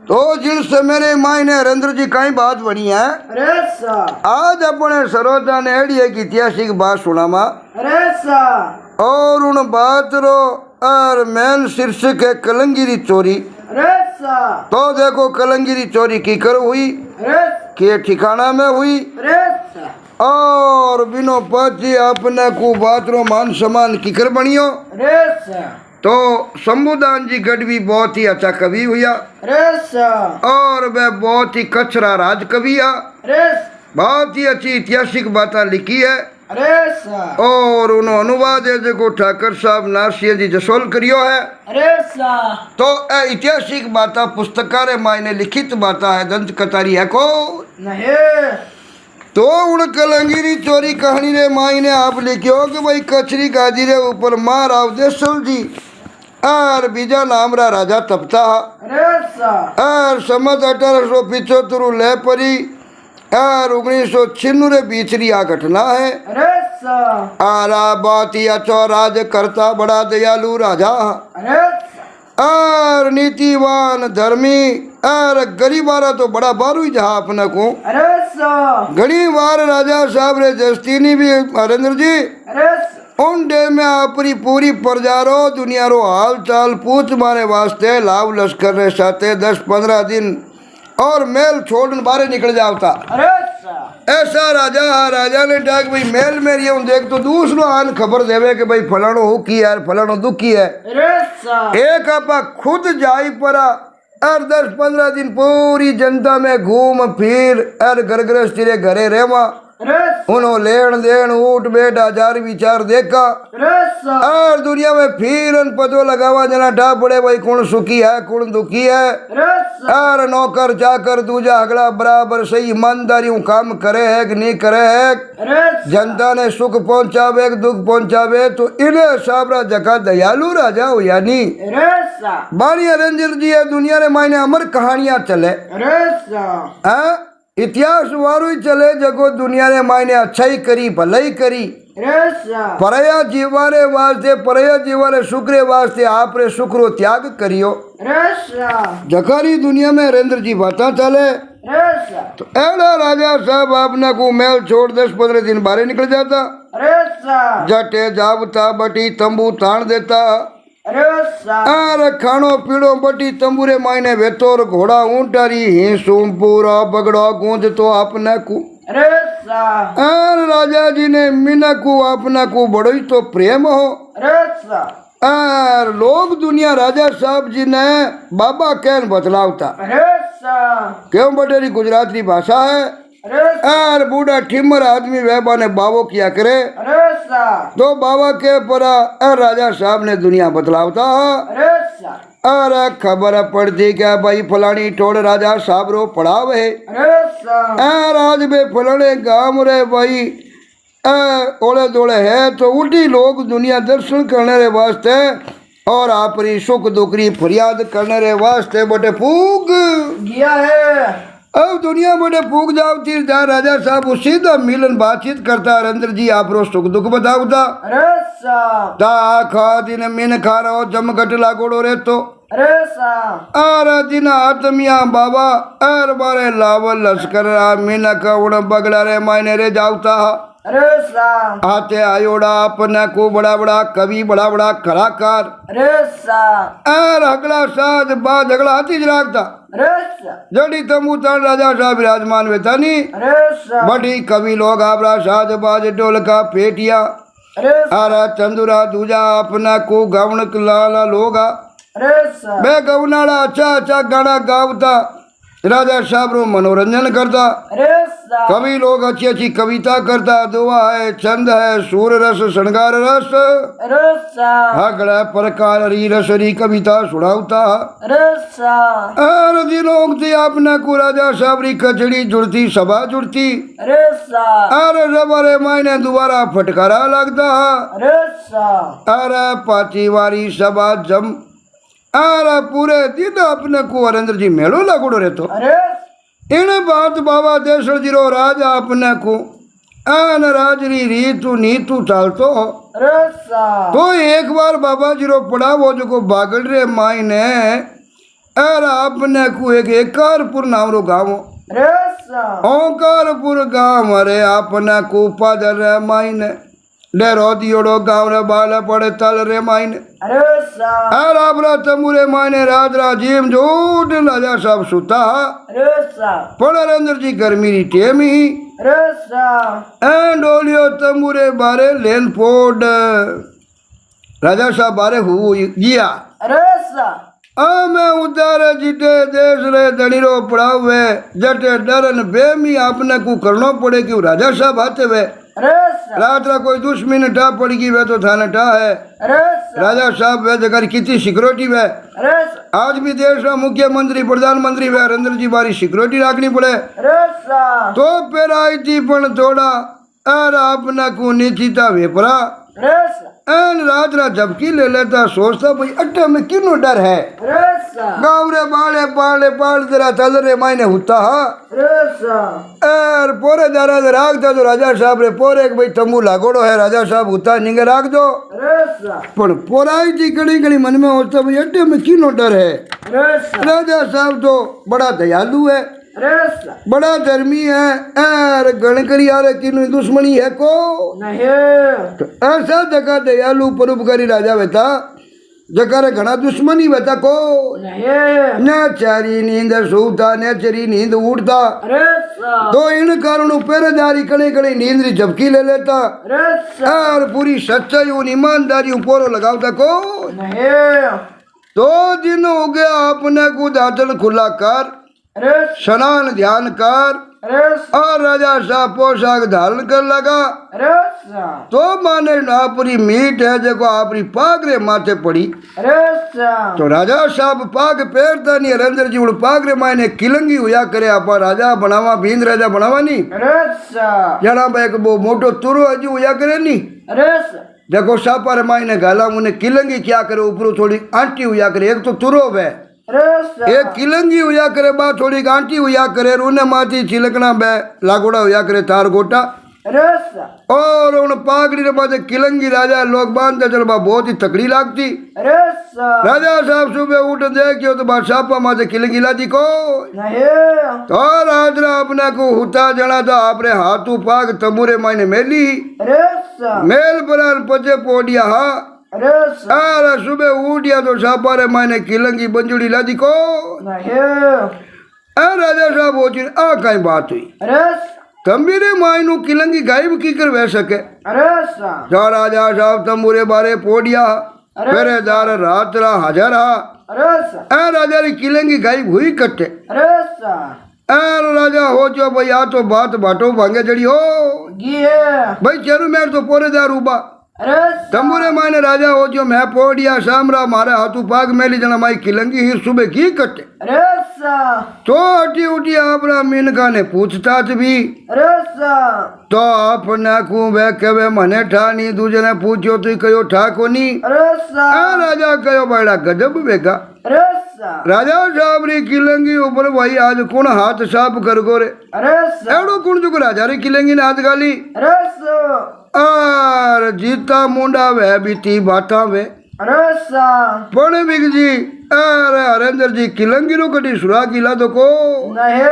तो जिनसे मेरे मायने हरेंद्र जी कई बात बनी है। अरे सा आज अपने सरोजा ने एड़ी एक ऐतिहासिक बात सुनामा। अरे सा और उन बात रो और मेन शीर्षक है कलंगिरी चोरी। अरे सा तो देखो कलंगिरी चोरी की कर हुई अरे के ठिकाना में हुई अरे सा और बिनो पची अपने को बात रो मान सम्मान की कर बनियो। अरे सा तो शंभुदान जी गढ़वी बहुत ही अच्छा कवि हुआ अरे सा और वह बहुत ही कचरा राज कवि है। अरे बहुत ही अच्छी ऐतिहासिक बातें लिखी है अरे सा और उन्होंने अनुवाद है जो ठाकर साहब नासिया जी जसोल करियो है। अरे सा तो ऐतिहासिक बातें पुस्तकारे मायने लिखित बातें है दंत कतारी है को नहीं तो उन कलंगिरी चोरी कहानी रे मायने आप लिखियो कि भाई कचरी गाजी रे ऊपर मार अवदेशल जी और बीजा नाम रा राजा तपता अरे सा और समत 1875 ले परी और 1996 रे बीचरी आ घटना है। अरे सा आरा बहुत ही अच्छा राज करता बड़ा दयालु राजा अरे और नीतिवान धर्मी और गरीबारा तो बड़ा बारू ही जहा अपने को। अरे सा घनी बार राजा साहब रे जस्तीनी भी हरेंद्र जी अरे उन डे में अपनी पूरी प्रजा रो दुनिया रो हाल चाल पूछ मारे वास्ते लाभ लश्कर रे साथे 10-15 दिन और मेल छोड़ने बारे निकल जाता। अरे सा ऐसा राजा ने डाक भाई मेल में रही हूँ देख तो दूसरो आन खबर देवे कि भाई फलानो हो की है फलानो दुखी है। अरे सा एक आपा खुद जाई परा और 10-15 दिन पूरी जनता में घूम फिर और घर गृहस्थी रे घरे रेवा अरे उन्होंने लेन देन उठ बैठ आचार विचार देखा अरे सा और दुनिया में फिर पतो लगावा जना डा पड़े भाई कौन सुखी है कौन दुखी है अरे सा और नौकर चाकर दूजा अगला बराबर सही ईमानदारी काम करे है कि नहीं करे है। अरे जनता ने सुख पहुंचावे दुख पहुंचावे तो इन्हें साबरा जगह दयालु राजा हो यानी अरे सा बानी रंजन जी है दुनिया रे मायने अमर कहानियां चले अरे सा हाँ इतिहास वारू ही चले जगो दुनिया ने मायने अच्छाई करी भलाई करी अरे सा परया जीवारे वास्ते परया जीवारे शुक्रे वास्ते आप रे शुक्रो त्याग करियो। अरे सा जखारी दुनिया में हरेंद्र जी बाता चले अरे सा तो एड़ा राजा साहब आपने को मेल छोड़ 10-15 दिन बाहर निकल जाता। अरे सा जटे जावता बटी तंबू ताण देता अरे सा अरे खानो पीड़ो बटी तंबूरे मायने वेतोर घोड़ा ऊंटारी हिंसूम पूरा बगड़ो गूंज तो आपने को अरे सा और राजा जी ने मीना को अपना को बड़ो ही तो प्रेम हो अरे सा और लोग दुनिया राजा साहब जी ने बाबा कहन बतलावता अरे सा क्यों बटेरी गुजराती भाषा है अरे और बूढ़ा ठिमर आदमी वह ने बाबो किया करे अरे सा तो बाबा के परा और राजा साहब ने दुनिया बतलावता अरे सा और खबर पड़ती क्या भाई फलानी टोड़ राजा साहब रो पड़ाव है अरे सा और आज बे फलाने गांव रे भाई ओले दोले है तो उल्टी लोग दुनिया दर्शन करने रे वास्ते और आपरी सुख दुखरी फरियाद करने रे वास्ते बटे फूक गया है। अब दुनिया बड़े फूक जावती जा राजा साहब सीधा मिलन बातचीत करता हरेंद्र जी आप रो सुख दुख बताऊता। अरे सा ता खा दिन मीन खा रहो जमघट लागोड़ो रे तो अरे सा और दिन आत्मिया बाबा और बारे लावल लश्कर मीना का उड़ बगड़ा रे मायने रे जावता अरे सा आते आयोड़ा अपने को बड़ा बड़ा कवि बड़ा बड़ा कलाकार अरे सा और अगला साज बा झगड़ा हाथी जरागता अरे सा जड़ी तंबू तान राजा साहब विराजमान वेतानी अरे सा बड़ी कवि लोग आपरा साज बाज ढोलका पेटिया अरे आरा चंदुरा दूजा अपना को गवन लाला लोगा अरे सा मैं गवनाड़ा अच्छा अच्छा गाना गावता राजा साहब रो मनोरंजन करता। अरे सा कवि लोग अच्छी अच्छी कविता करता दुआ है छंद है सूर रस श्रृंगार रस अरे सा हगड़ा प्रकार री रसरी कविता सुनावता। अरे सा और दिनों से आपने को राजा साहब री कचड़ी जुड़ती सभा जुड़ती अरे सा और रबारे मायने दोबारा फटकारा लगता अरे सा अरे पाची वारी सभा जम और पूरे दिन अपने को हरेंद्र जी मेलो लगड़ो रहतो। अरे इन बात बाबा देशर जी रो राजा अपने को आन राजरी रीतु नीतु चालतो अरे सा तो एक बार बाबा जी रो पड़ा वो जो को बागड़ रे माई ने और आपने को एक एकारपुर नाम रो गाँव अरे सा ओंकारपुर गाँव अरे आपने को पादर रे माइन डेरो दियोड़ो गाँव रे बाला पड़े तल रे माइन अरे सा और आपरा तमुरे मायने राज राजीव जोट राजा साहब सुता अरे सा पण अंदर जी गर्मी री टेमी अरे सा एंड ओलियो तमुरे बारे लेन फोड राजा साहब बारे हु जिया अरे सा आ मैं उतारे जीते देश रे दणीरो पड़ावे जटे डरन बेमी आपने को करनो पड़े कि राजा साहब आते वे अरे सा रात रा कोई दुश्मन टा पड़गी वे तो थाने टा है अरे सा राजा साहब वे जगह कितनी सिक्योरिटी वे अरे सा आज भी देश का मुख्यमंत्री प्रधानमंत्री वे नरेंद्र जी बारी सिक्योरिटी रखनी पड़े अरे सा तो फिर आई थी पण थोड़ा और आपने को नीचिता वेपरा अरे सा एन रात रा झपकी ले लेता सोचता भाई अट्टा में किनो डर है अरे सा गाँव रे बाले पाले पाल तेरा तल रे मायने होता हा अरे सा और पोरे दारा दे राखता तो राजा साहब रे पोरे भाई तंबू लागोड़ो है राजा साहब होता निगे राख दो अरे सा पण पोराई थी कड़ी कड़ी मन में होता भाई अट्टे में किनो डर है अरे सा राजा साहब तो बड़ा दयालु है अरे सा बड़ा धर्मी है और गणकरी यार किनु दुश्मनी है को नहीं ऐसा जगह दयालु परोपकारी राजा बेटा जगह घना दुश्मनी बेटा को नहीं न चारी नींद सोता न चरी नींद उड़ता अरे सा तो इन कारणों पहरेदारी कड़े कड़े नींद री झपकी ले लेता अरे सा और पूरी सच्चाई और ईमानदारी पोरो लगावता को नहीं तो दिन हो गया आपने को दातन खुला कर अरे स्नान ध्यान कर अरे और राजा साहब पोशाक धारण कर लगा अरे सा तो माने आपरी मीट है देखो आपरी पाग रे माथे पड़ी अरे सा तो राजा साहब पाग पेरता नहीं नरेंद्र जी उड़ पाग रे मायने किलंगी हुआ करे आप राजा बनावा भींद राजा बनावा नहीं अरे सा जना भाई एक वो मोटो तुरो हजू हुआ करे नहीं अरे सा देखो सापा रे मायने गाला मुने किलंगी क्या करे ऊपर थोड़ी आंटी हुआ करे एक तो तुरो वे अरे सा एक किलंगी हुआ करे बा थोड़ी आंटी हुआ करे उने माथी छिलकना बे लागोड़ा हुआ करे तार गोटा अरे सा और उन पागड़ी रे माथे किलंगी राजा लोग बांधते चल बा बहुत ही तकड़ी लागती अरे सा राजा साहब सुबह उठ देखियो तो बा सापा माथे किलंगी लादी को नहीं तो राजरा अपने को हुता जना था आपरे हाथू पाग तंबूरे मायने मेली अरे सा मेल पर पचे पोडिया हा अरे सा अरे सुबह उठिया तो सापा रे मायने किलंगी बंजुड़ी लादी को नहीं राजा साहब वो चीज आ कहीं बात हुई अरे सा तंबीरे मायनू किलंगी गायब की कर वह सके अरे सा जो राजा साहब तंबूरे बारे पोडिया पहरेदार रात रा हाजर हा अरे सा राजा री किलंगी गायब हुई कट्टे अरे सा राजा हो जो भाई आ तो बात बाटो भांगे जड़ी हो गिए भाई चेरू मेर तो पोरेदार उबा अरे सा तंबूरे मायने राजा हो जो मैं पोडिया सामरा मारे हाथू पाग मेली जना माई किलंगी ही सुबह की कट्टे अरे सा तो अटी उठी आपरा मिनका ने पूछताछ भी अरे सा तो आपने को वे कहे मने ठा नहीं दूजे ने पूछो तो कहो ठा को नहीं अरे सा राजा कहो बड़ा गजब बेगा अरे सा राजा साहब री किलंगी ऊपर भाई आज कौन हाथ साफ कर गोरे अरे सा एवडो कौन जो राजा री किलंगी ने हाथ गाली अरे सा और जीता मुंडा वे बीती बाटा वे अरे सा पणे बिग जी अरे हरेंद्र जी किलंगी रो कटी सुरा किला दो को नहीं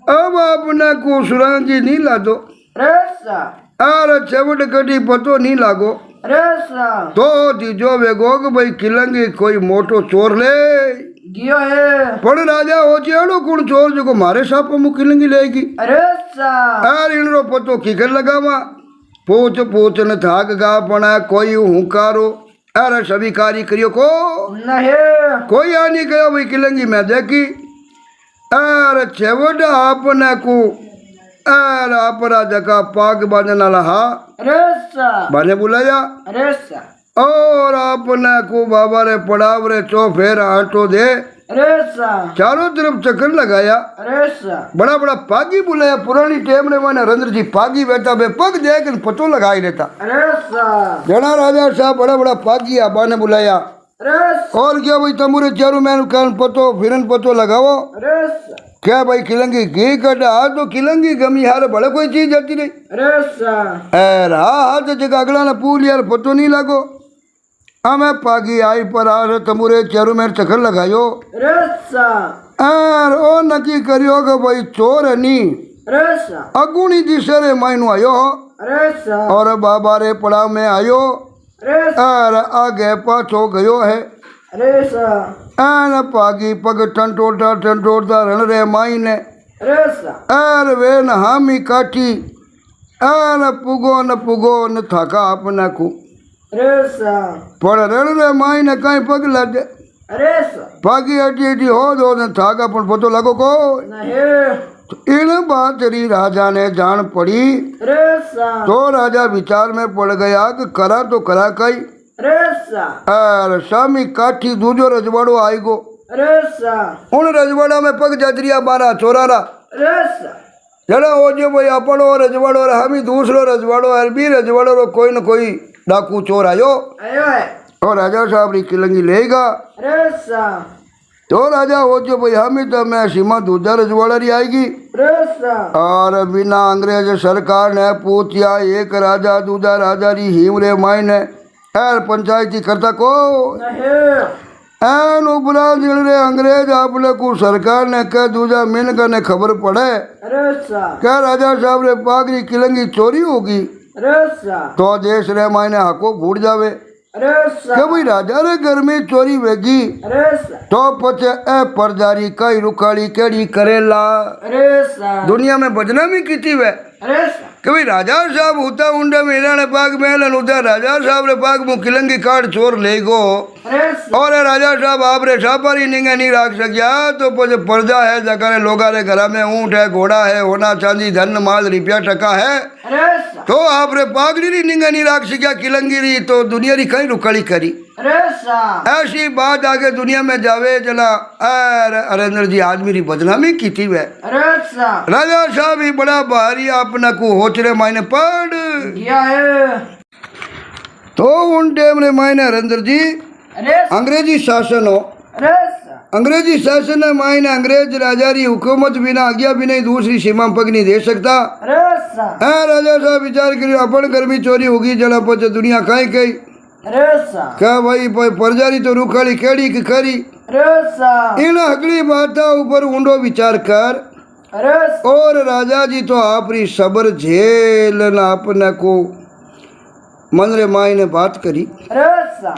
अब आपने को सुरांगी नहीं ला दो अरे सा अरे चवट कटी पतो नहीं लागो अरे सा तो दीजो वेगोग भाई किलंगी कोई मोटो चोर ले गियो है पण राजा हो जेड़ो कुण चोर जो मारे साप मु किलंगी लेगी अरे सा अरे इनरो पतो किकर लगावा पूछ पूछ न थाक गा पणा कोई हुंकारो अरे सभी कार्य करियो को नहीं कोई आनी गयो भाई किलंगी मैं देखी अरे छवट आपने को अरे अपरा जगह पाग बांधना लहा अरे सा बाने बुलाया अरे सा और आपने को बाबा रे पड़ाव रे चो फेर आटो दे अरे सा चारों तरफ चक्कर लगाया अरे सा बड़ा बड़ा पागी बुलाया पुरानी टेम रे माने नरेंद्र जी पागी बैठा बे पग देख पतो लगाई लेता अरे सा जना राजा साहब बड़ा बड़ा पागी आबा ने बुलाया अरे सा और क्या भाई तमुरे चारों मैन कान पतो फिरन पतो लगाओ अरे सा क्या भाई किलंगी घी कट आज तो किलंगी गमी हार बड़ा कोई चीज जाती नहीं अरे सा एर हा हाथ जगह अगला ना पूल यार पतो नहीं लागो हमें पागी आई पर आर तमुरे चारों में चक्कर लगायो रसा और ओ नक्की करियो कि भाई चोर नी रसा अगुणी दिशा रे मायनो आयो रसा और बाबा रे पड़ाव में आयो रसा और आगे पाछो गयो है रसा आन पागी पग टंटोड़ता रण रे माई ने रसा और वे न हामी काटी और पुगो न थाका अपना को रसा पर रण रे माई ने कहीं पग लगे रसा पागी अटी हो दो न थाका पण पतो लगो को नहीं इन बात री राजा ने जान पड़ी रसा तो राजा विचार में पड़ गया कि करा तो करा कई रसा और स्वामी काठी दूजो रजवाड़ो आई गो रसा उन रजवाड़ा में पग जदरिया बारा चोरारा रसा जड़ा हो जो भाई अपनो रजवाड़ो और हमी दूसरो रजवाड़ो और भी रजवाड़ो रो कोई न कोई डाकू चोर आयो आयो है और राजा साहब री किलंगी लेगा रसा तो राजा हो जो भाई हमी तो मैं सीमा दूजा रजवाड़ा री आएगी रसा और बिना अंग्रेज सरकार ने पूछया एक राजा दूजा राजा री हिम रे मायने एर पंचायती करता को नहीं एन उपरा दिल रे अंग्रेज आपने को सरकार ने कह दूजा मिनका ने खबर पड़े रसा क्या राजा साहब रे पागरी किलंगी चोरी होगी रसा तो देश रे मायने हको फूट जावे रसा के भाई राजा रे घर में चोरी वेगी रसा तो पछे ए परजारी कई रुकाली केड़ी करेला रसा दुनिया में बदनामी कीती वे रसा कि भाई राजा साहब होता उंडे मेरा ने पाग मेलन उधर राजा साहब रे पाग मु किलंगी कार्ड चोर ले गो रसा और राजा साहब आप रे छापारी निंगे नहीं रख सकिया तो पछे पर्दा है जगह लोगा रे घर में ऊंट है घोड़ा है होना चांदी धन माल रुपया टका है रसा तो आप रे पागड़ी री निंगे नहीं रख सकिया किलंगी री तो दुनिया री कई रुकड़ी करी रसा ऐसी बात आगे दुनिया में जावे जला अरेंद्र जी आदमी री बदनामी की थी वे रसा राजा साहब ही बड़ा भारी अपना को होचरे मायने पड़ गया है तो उन टाइम रे मायने अरेंद्र जी रसा अंग्रेजी शासन हो रसा अंग्रेजी शासन है मायने अंग्रेज राजा री हुकूमत बिना आज्ञा भी नहीं दूसरी सीमा पग नहीं दे सकता रसा राजा साहब विचार करियो अपन गर्मी चोरी होगी जला पचे दुनिया कहीं कहीं रसा क्या भाई परजारी तो रुखाड़ी केड़ी की करी रसा इन अगली बात ऊपर ऊंडो विचार कर रसा और राजा जी तो आपरी सबर झेल न अपने को मन रे माई ने बात करी रसा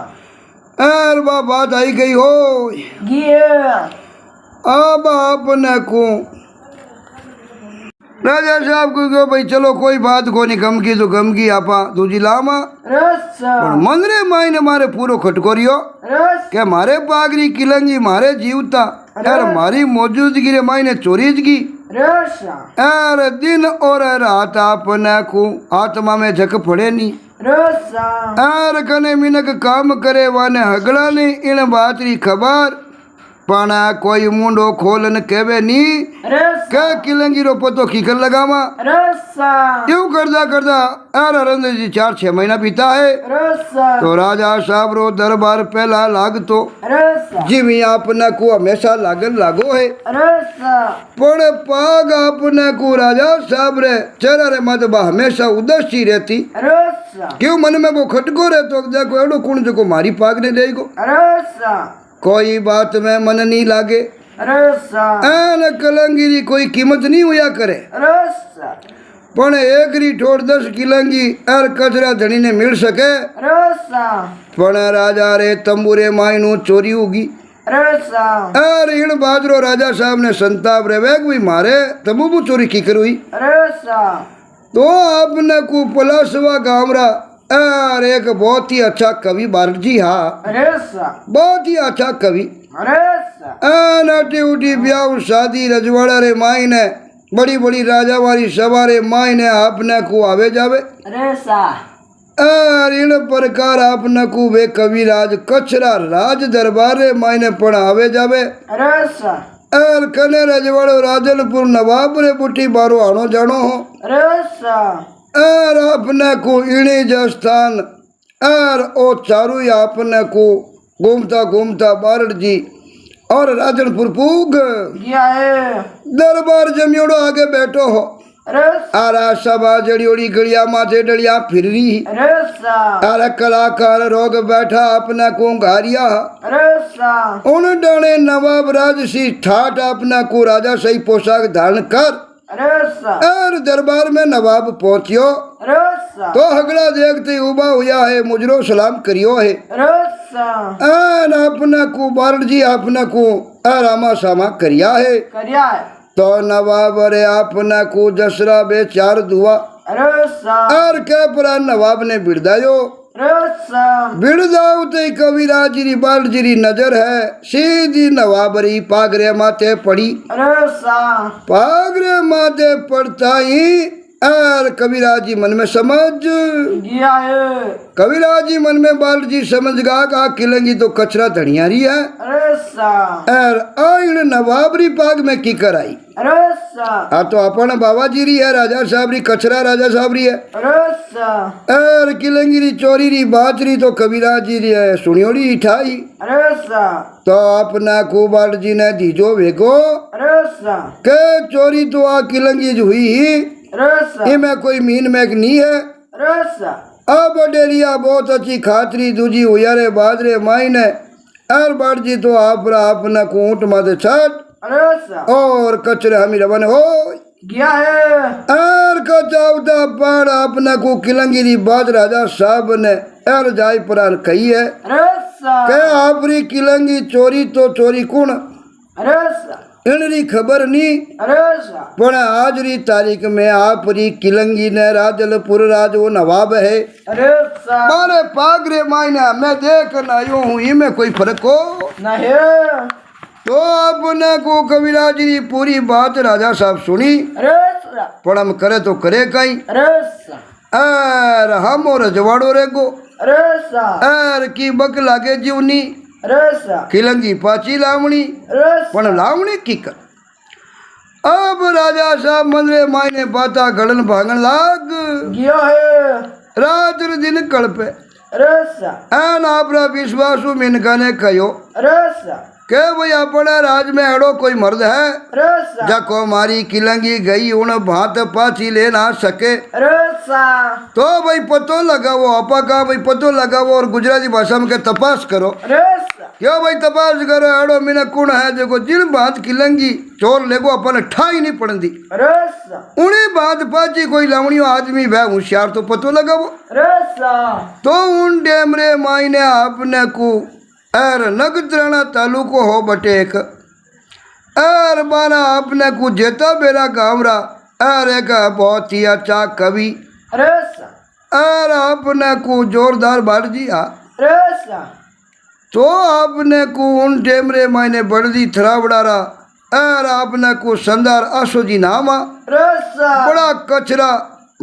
और बा बात आई गई हो गया अब अपने को राजा साहब को कहो भाई चलो कोई बात को नहीं गम की तो गम की आपा दूजी लामा रसा मन रे माई ने मारे पूरो खटकोरियो रसा के मारे पागरी किलंगी मारे जीवता यार मारी मौजूदगी रे माई ने चोरी की रसा यार दिन और रात अपने को आत्मा में झक पड़े नहीं रसा यार कने मिनक काम करे वाने हगड़ा ने इन बात री खबर पण कोई मुंडो खोलन केवे नी रसा के किलंगी रो पतो खीकर लगावा रसा यूं करदा यार अरेंद्र जी 4-6 महीना बीता है रसा तो राजा साहब रो दरबार पहला लागतो रसा जिमी आपने को हमेशा लागन लागो है रसा पण पाग आपने को राजा साहब रे चेहरा रे मत हमेशा उदास ही रहती रसा क्यों मन में वो खटको रहतो देखो एडो कुण जो मारी पाग ने देगो रसा कोई बात में मन नहीं लागे रसा एन कलंगी कोई कीमत नहीं हुआ करे रसा पण एक री ठोड़ 10 किलंगी एर कचरा धनी ने मिल सके रसा पण राजा रे तंबूरे मायनू चोरी होगी रसा एर इन बाजरो राजा साहब ने संताप रे वेग भी मारे तंबू चोरी की करुई रसा तो आपने को पलासवा गामरा और एक बहुत ही अच्छा कवि बारक जी हाँ रसा बहुत ही अच्छा कवि रसा नाटी उठी ब्याह शादी रजवाड़ा रे माई ने बड़ी बड़ी राजा वाली सभा रे माई ने आपने को आवे जावे रसा और इन प्रकार आपने को वे कविराज कचरा राज दरबार रे माई ने पण आवे जावे रसा और कने रजवाड़ो राजनपुर नवाब रे बुटी बारो आनो जानो हो रसा और अपने को इणी जस्थान और ओ चारू अपने को घूमता घूमता बारड़ जी और राजनपुर पूग गया है दरबार जमियोड़ो आगे बैठो हो रसा आरा सभा जड़ियोड़ी गड़िया माथे डलिया फिर रही रसा आरा कलाकार रोग बैठा अपना को घारिया रसा उन डाणे नवाब राज सी ठाठ अपना को राजा सही पोशाक धारण कर रसा और दरबार में नवाब पहुंचियो रसा तो हगड़ा देखते उबा हुआ है मुजरो सलाम करियो है रसा और अपना को बारड जी अपना को आरामा सामा करिया है करिया तो नवाब रे अपना को जसरा बे चार दुआ रसा और के परा नवाब ने बिरदायो रसा बिरदाऊ ते कविराजरी बालजरी नजर है सीधी नवाबरी पागरे माथे पड़ी रसा पागरे माथे पड़ता ही और कविराज जी मन में समझ गया है कविराज जी मन में बाल जी समझ गा का किलंगी तो कचरा धनिया रही है रसा और आइण नवाबरी पाग में की कराई रसा आ तो अपन बाबा जी री है राजा साहब री कचरा राजा साहब री है रसा और किलंगी री चोरी री बात री तो कविराज जी री है सुनियोड़ी ठाई रसा तो अपना को बाल जी ने दीजो वेगो रसा के चोरी तो आ किलंगी जी हुई ही रसा में कोई मीन मैक नहीं है रसा अब डेलिया बहुत अच्छी खातरी दूजी हुआ रे बाजरे मायने और बाड़ जी तो अपना को ऊँट माथे छठ रसा और कचरे हमी रवन हो गया है और कचावता पाड़ अपना को किलंगिरी बाज राजा साहब ने और जाय पुरान कही है रसा के आपरी किलंगी चोरी तो चोरी कुण रसा इनरी खबर नहीं रसा पण आज री तारीख में आपरी किलंगी ने राजलपुर राज वो नवाब है रसा मारे पागरे मायने मैं देख न आयो हूँ इनमें कोई फर्क हो नहीं तो अपने को कविराज जी पूरी बात राजा साहब सुनी रसा पण हम करे तो करे कहीं रसा और हम और रजवाड़ो रेगो रसा और की बक लागे जीवनी रसा किलंगी पाची लावणी रसा पण लावणी की कर अब राजा साहब मंदरे मायने बाता गलन भागन लाग गया है रात दिन कड़पे रसा एन आपरा विश्वासु मिनका ने कहो रसा के भाई अपने राज में अड़ो कोई मर्द है रसा जको मारी किलंगी गई उन भात पाची ले ना सके रसा तो भाई पतो लगाओ आपा का भाई पतो लगाओ और गुजराती भाषा में के तपास करो रसा क्यों भाई तपास करो अड़ो मीना कुण है देखो जिन बात किलंगी चोर लेगो अपन ठाई नहीं पड़ती रसा उन्हें बात पाची कोई लावणियो आदमी वह होशियार तो पतो लगाओ रसा तो उन डेमरे मायने आपने को और नगत्राना तालुको हो बटेक और बारा अपने को जेता बेरा गावरा और एक बहुत ही अच्छा कवि रसा और अपने को जोरदार बारजिया रसा तो आपने को उन टेमरे मायने बड़दी थरावड़ारा और आपने को संदार आसोजी नामा रसा बड़ा कचरा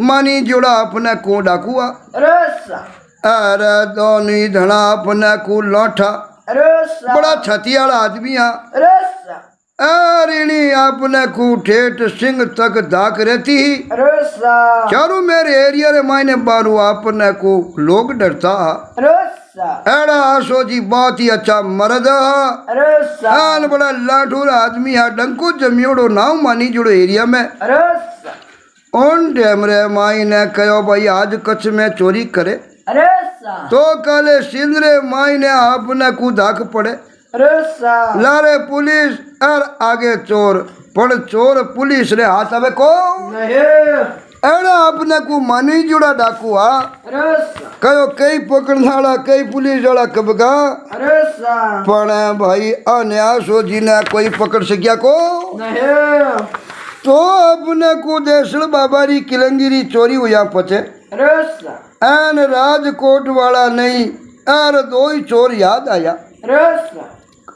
मानी जोड़ा अपने को डाकुआ रसा और दोनी धना अपने को लौटा रसा बड़ा छतियाला आदमी आ रसा और इन्हीं अपने को ठेठ सिंह तक धाक रहती ही रसा चारों मेरे एरिया रे मायने बारू अपने को लोग डरता रसा एड़ा आसो जी बहुत ही अच्छा मर्द है रसा आन बड़ा लाठूर आदमी है डंको जमियोड़ो नाव मानी जुड़ो एरिया में रसा उन डेमरे माई ने कहो भाई आज कच्छ में चोरी करे रसा तो कल सिंदरे माई ने आपने को धाक पड़े रसा लारे पुलिस और आगे चोर पण चोर पुलिस रे हाथ आवे को नहीं एड़ा अपने को मानी जुड़ा डाकू आ रसा कहो कई पकड़नाड़ा कई पुलिस वाला कबगा रसा पण भाई अन्यासो जी ने कोई पकड़ सकिया को नहीं तो अपने को देसड़ बाबारी किलंगिरी चोरी हुआ पचे रसा एन राजकोट वाला नहीं और दो ही चोर याद आया रसा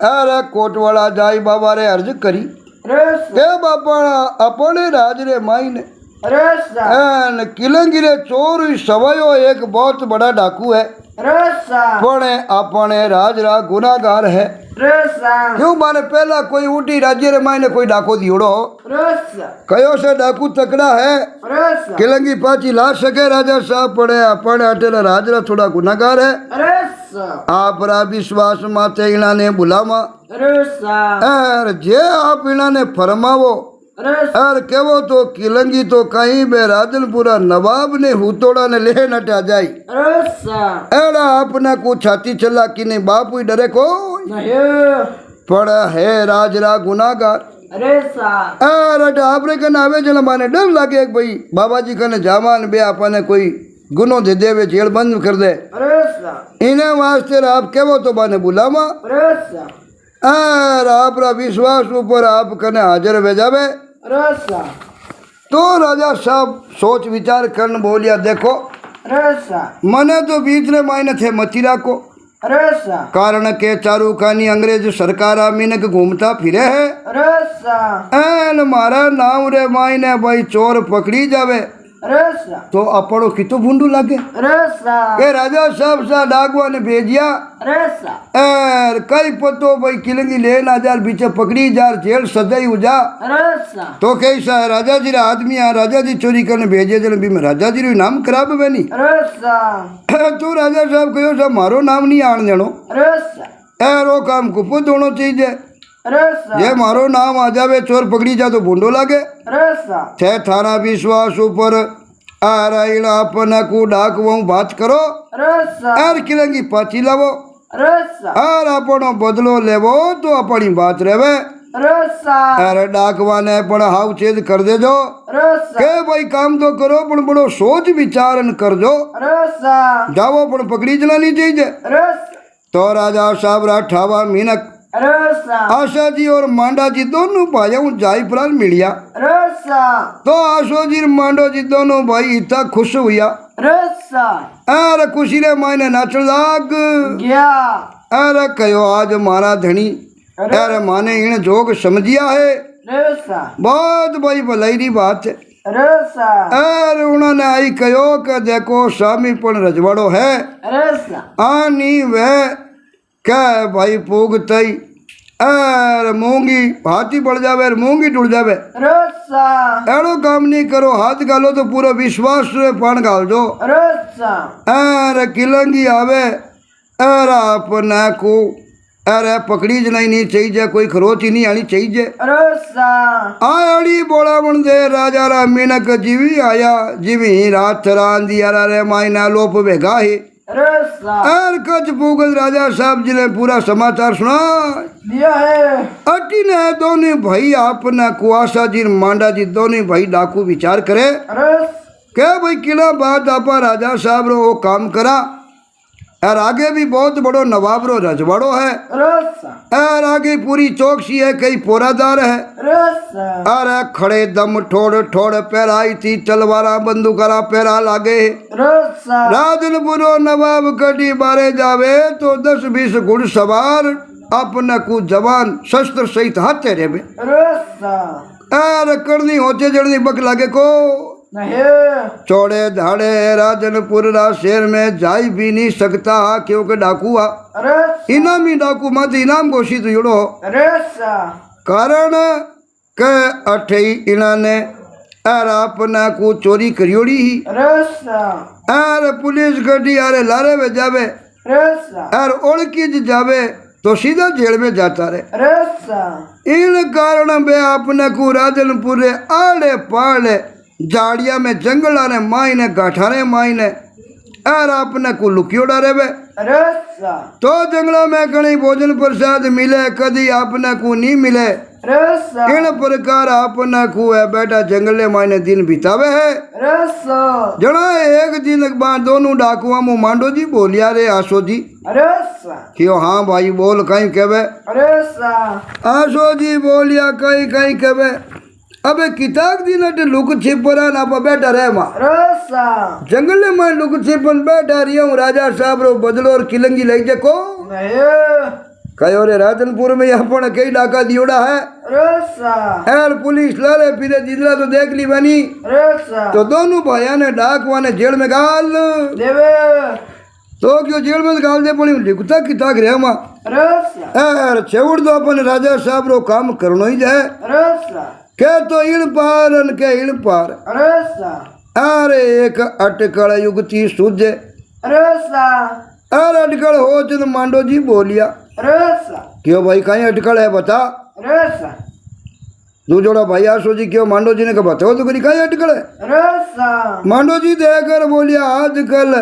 अरे कोट वाला जाई बाबा रे अर्ज करी रसा के बापा अपने राज रे माई ने रसा एन किलंगिरे चोर सवायो एक बहुत बड़ा डाकू है रसा पण अपने राज रा गुनागार है रसा क्यों माने पहला कोई ऊटी राज्य रे मायने कोई डाको दियोड़ो रसा कयो से डाकू तकड़ा है रसा किलंगी पाची ला सके राजा साहब पड़े अपने अटेला राजरा थोड़ा गुनागार है रसा आपरा विश्वास माते इना ने बुलावा रसा और जे आप इना ने फरमावो रस और केवो तो किलंगी तो कहीं बे राजनपुरा नवाब ने हुतोड़ा ने ले नटा जाई रस एड़ा अपना को छाती चला कि नहीं बाप ही डरे को नहीं पड़ा है राजरा गुनागार रस अरे आपरे कने आवे जला माने डर लागे कि भाई बाबा जी कने जामान बे आपने कोई गुनो दे देवे जेल बंद कर दे रस इन्हें वास्ते आप केवो तो बाने बुलावा रस और आपरा विश्वास ऊपर आप कने हाजिर भेजावे रस तो राजा साहब सोच विचार करन बोलिया देखो रस मने तो बीच रे मायने थे मतीरा को रस कारण के चारू कानी अंग्रेज सरकार मीनक घूमता फिरे है रस एन मारा नाम रे मायने भाई चोर पकड़ी जावे रस तो अपड़ो कितो भूंडू लागे रस के राजा साहब सा डागवा ने भेजिया रस एर कई पतो भाई किलंगी लेना जार बीचे पकड़ी जार जेल सजाई उजा रस तो कैसा है राजा जी रा आदमी आ राजा जी चोरी करने भेजे जन भी में राजा जी रो नाम खराब है नहीं रस तो राजा साहब कहो साहब मारो नाम नहीं आन देनो रस रो काम कुपुत होना चाहिए रस ये मारो नाम आ जावे चोर पकड़ी जा तो भूंडो लागे रस थे थारा विश्वास ऊपर आ रहा अपना को डाकवा बात करो रस एर किलंगी पाची लावो रस और अपनो बदलो लेवो तो अपनी बात रेवे रस अरे डाकवा ने पण हाव चेद कर दे जो रस के भाई काम तो करो पण बड़ो सोच विचारन कर जो रस जावो पण पकड़ी जना नहीं चाहिए रस तो राजा साहब राठावा मीनक रस आशा जी और मांडा जी दोनों भाइयों जाई प्राण मिलिया रस तो आशो जी और मांडो जी दोनों भाई इतना खुश हुआ रस अरे खुशी रे मायने नाचन लाग गया अरे कहो आज मारा धनी अरे माने इन जोग समझिया है रस बहुत भाई भलाई री बात है रस अरे उन्होंने आई कहो कि देखो स्वामी पण रजवाड़ो है रस आनी वह क्या भाई पूग तई अरे मूंगी हाथी पड़ जावे और मूंगी टूट जावे रस एड़ो काम नहीं करो हाथ गालो तो पूरा विश्वास से पान गाल दो रस अरे किलंगी आवे अरे अपना को अरे पकड़ी ज नहीं चाहिए कोई खरोच ही नहीं आनी चाहिए रस आड़ी बोला मन दे राजा रा मीनक जीवी आया जीवी रात रांदी रे मायना लोप भेगा ही रस और कच पूगल राजा साहब जी ने पूरा समाचार सुना दिया है अटी ने दोनों भाई अपना कुआसा जी मांडा जी दोनों भाई डाकू विचार करे रस क्या भाई किला बात आपा राजा साहब रो वो काम करा और आगे भी बहुत बड़ो नवाब रो रजवाड़ो है रस और आगे पूरी चौकसी है कई पोरादार है रस अरे खड़े दम ठोड़ ठोड़ पैराई थी तलवारा बंदूकरा पैरा लागे रस राजनपुरो नवाब कटी बारे जावे तो 10-20 घुड़सवार अपना कुछ जवान शस्त्र सहित हाथे रेबे रस अरे करनी होते जड़नी बक लागे को नहीं चौड़े धाड़े राजनपुर रा शहर में जाई भी नहीं सकता क्योंकि डाकू आ रस इनामी डाकू मत इनाम घोषित जुड़ो रस कारण के अठे इन्होंने अर अपना को चोरी करियोड़ी ही रस अर पुलिस गड्डी आरे लारे में जावे रस अर ओळखी जावे तो सीधा जेल में जाता रहे रस इन कारण बे अपने को राजनपुर आड़े पाड़े जाड़िया में जंगला ने मायने गाठाने मायने और अपने को लुकियोड़ा रे रस तो जंगलों में कहीं भोजन प्रसाद मिले कदी अपने को नहीं मिले रस इन प्रकार अपने को है बेटा जंगले मायने दिन बितावे है रस जना एक दिन बाद दोनों डाकुआ मुँह मांडो जी बोलिया रे आशो जी रस क्यों हाँ भाई बोल कहीं कहवे रस आशो जी बोलिया कहीं कहीं कहवे अबे किताब दिन लुक छिपरा ना पा बैठा रहे माँ रस जंगल में लुक छिपन बैठा रही हूँ राजा साहब रो बदलो और किलंगी लई जको नहीं कहो रे राजनपुर में अपन कई डाका दियोड़ा है रस एर पुलिस लारे फिरे जिंदरा तो देख ली बनी रस तो दोनों भाइयों ने डाकवा ने जेल में गाल देवे तो क्यों जेल में गाल दे पड़ी लिखता किताब रे माँ रस एर छेवड़ दो अपन राजा साहब रो काम करनो ही जाए रस के तो इण पार अन के इण पार रस अरे एक अटकल युगती सूझे रस अरे अटकल हो चंद मांडो जी बोलिया रस क्यों भाई कहीं अटकल है बता रस दूजोड़ा भाई आसो जी क्यों मांडो जी ने कहा बताओ तो करी काई अटकल है। रसा मांडो जी देकर बोलिया आजकल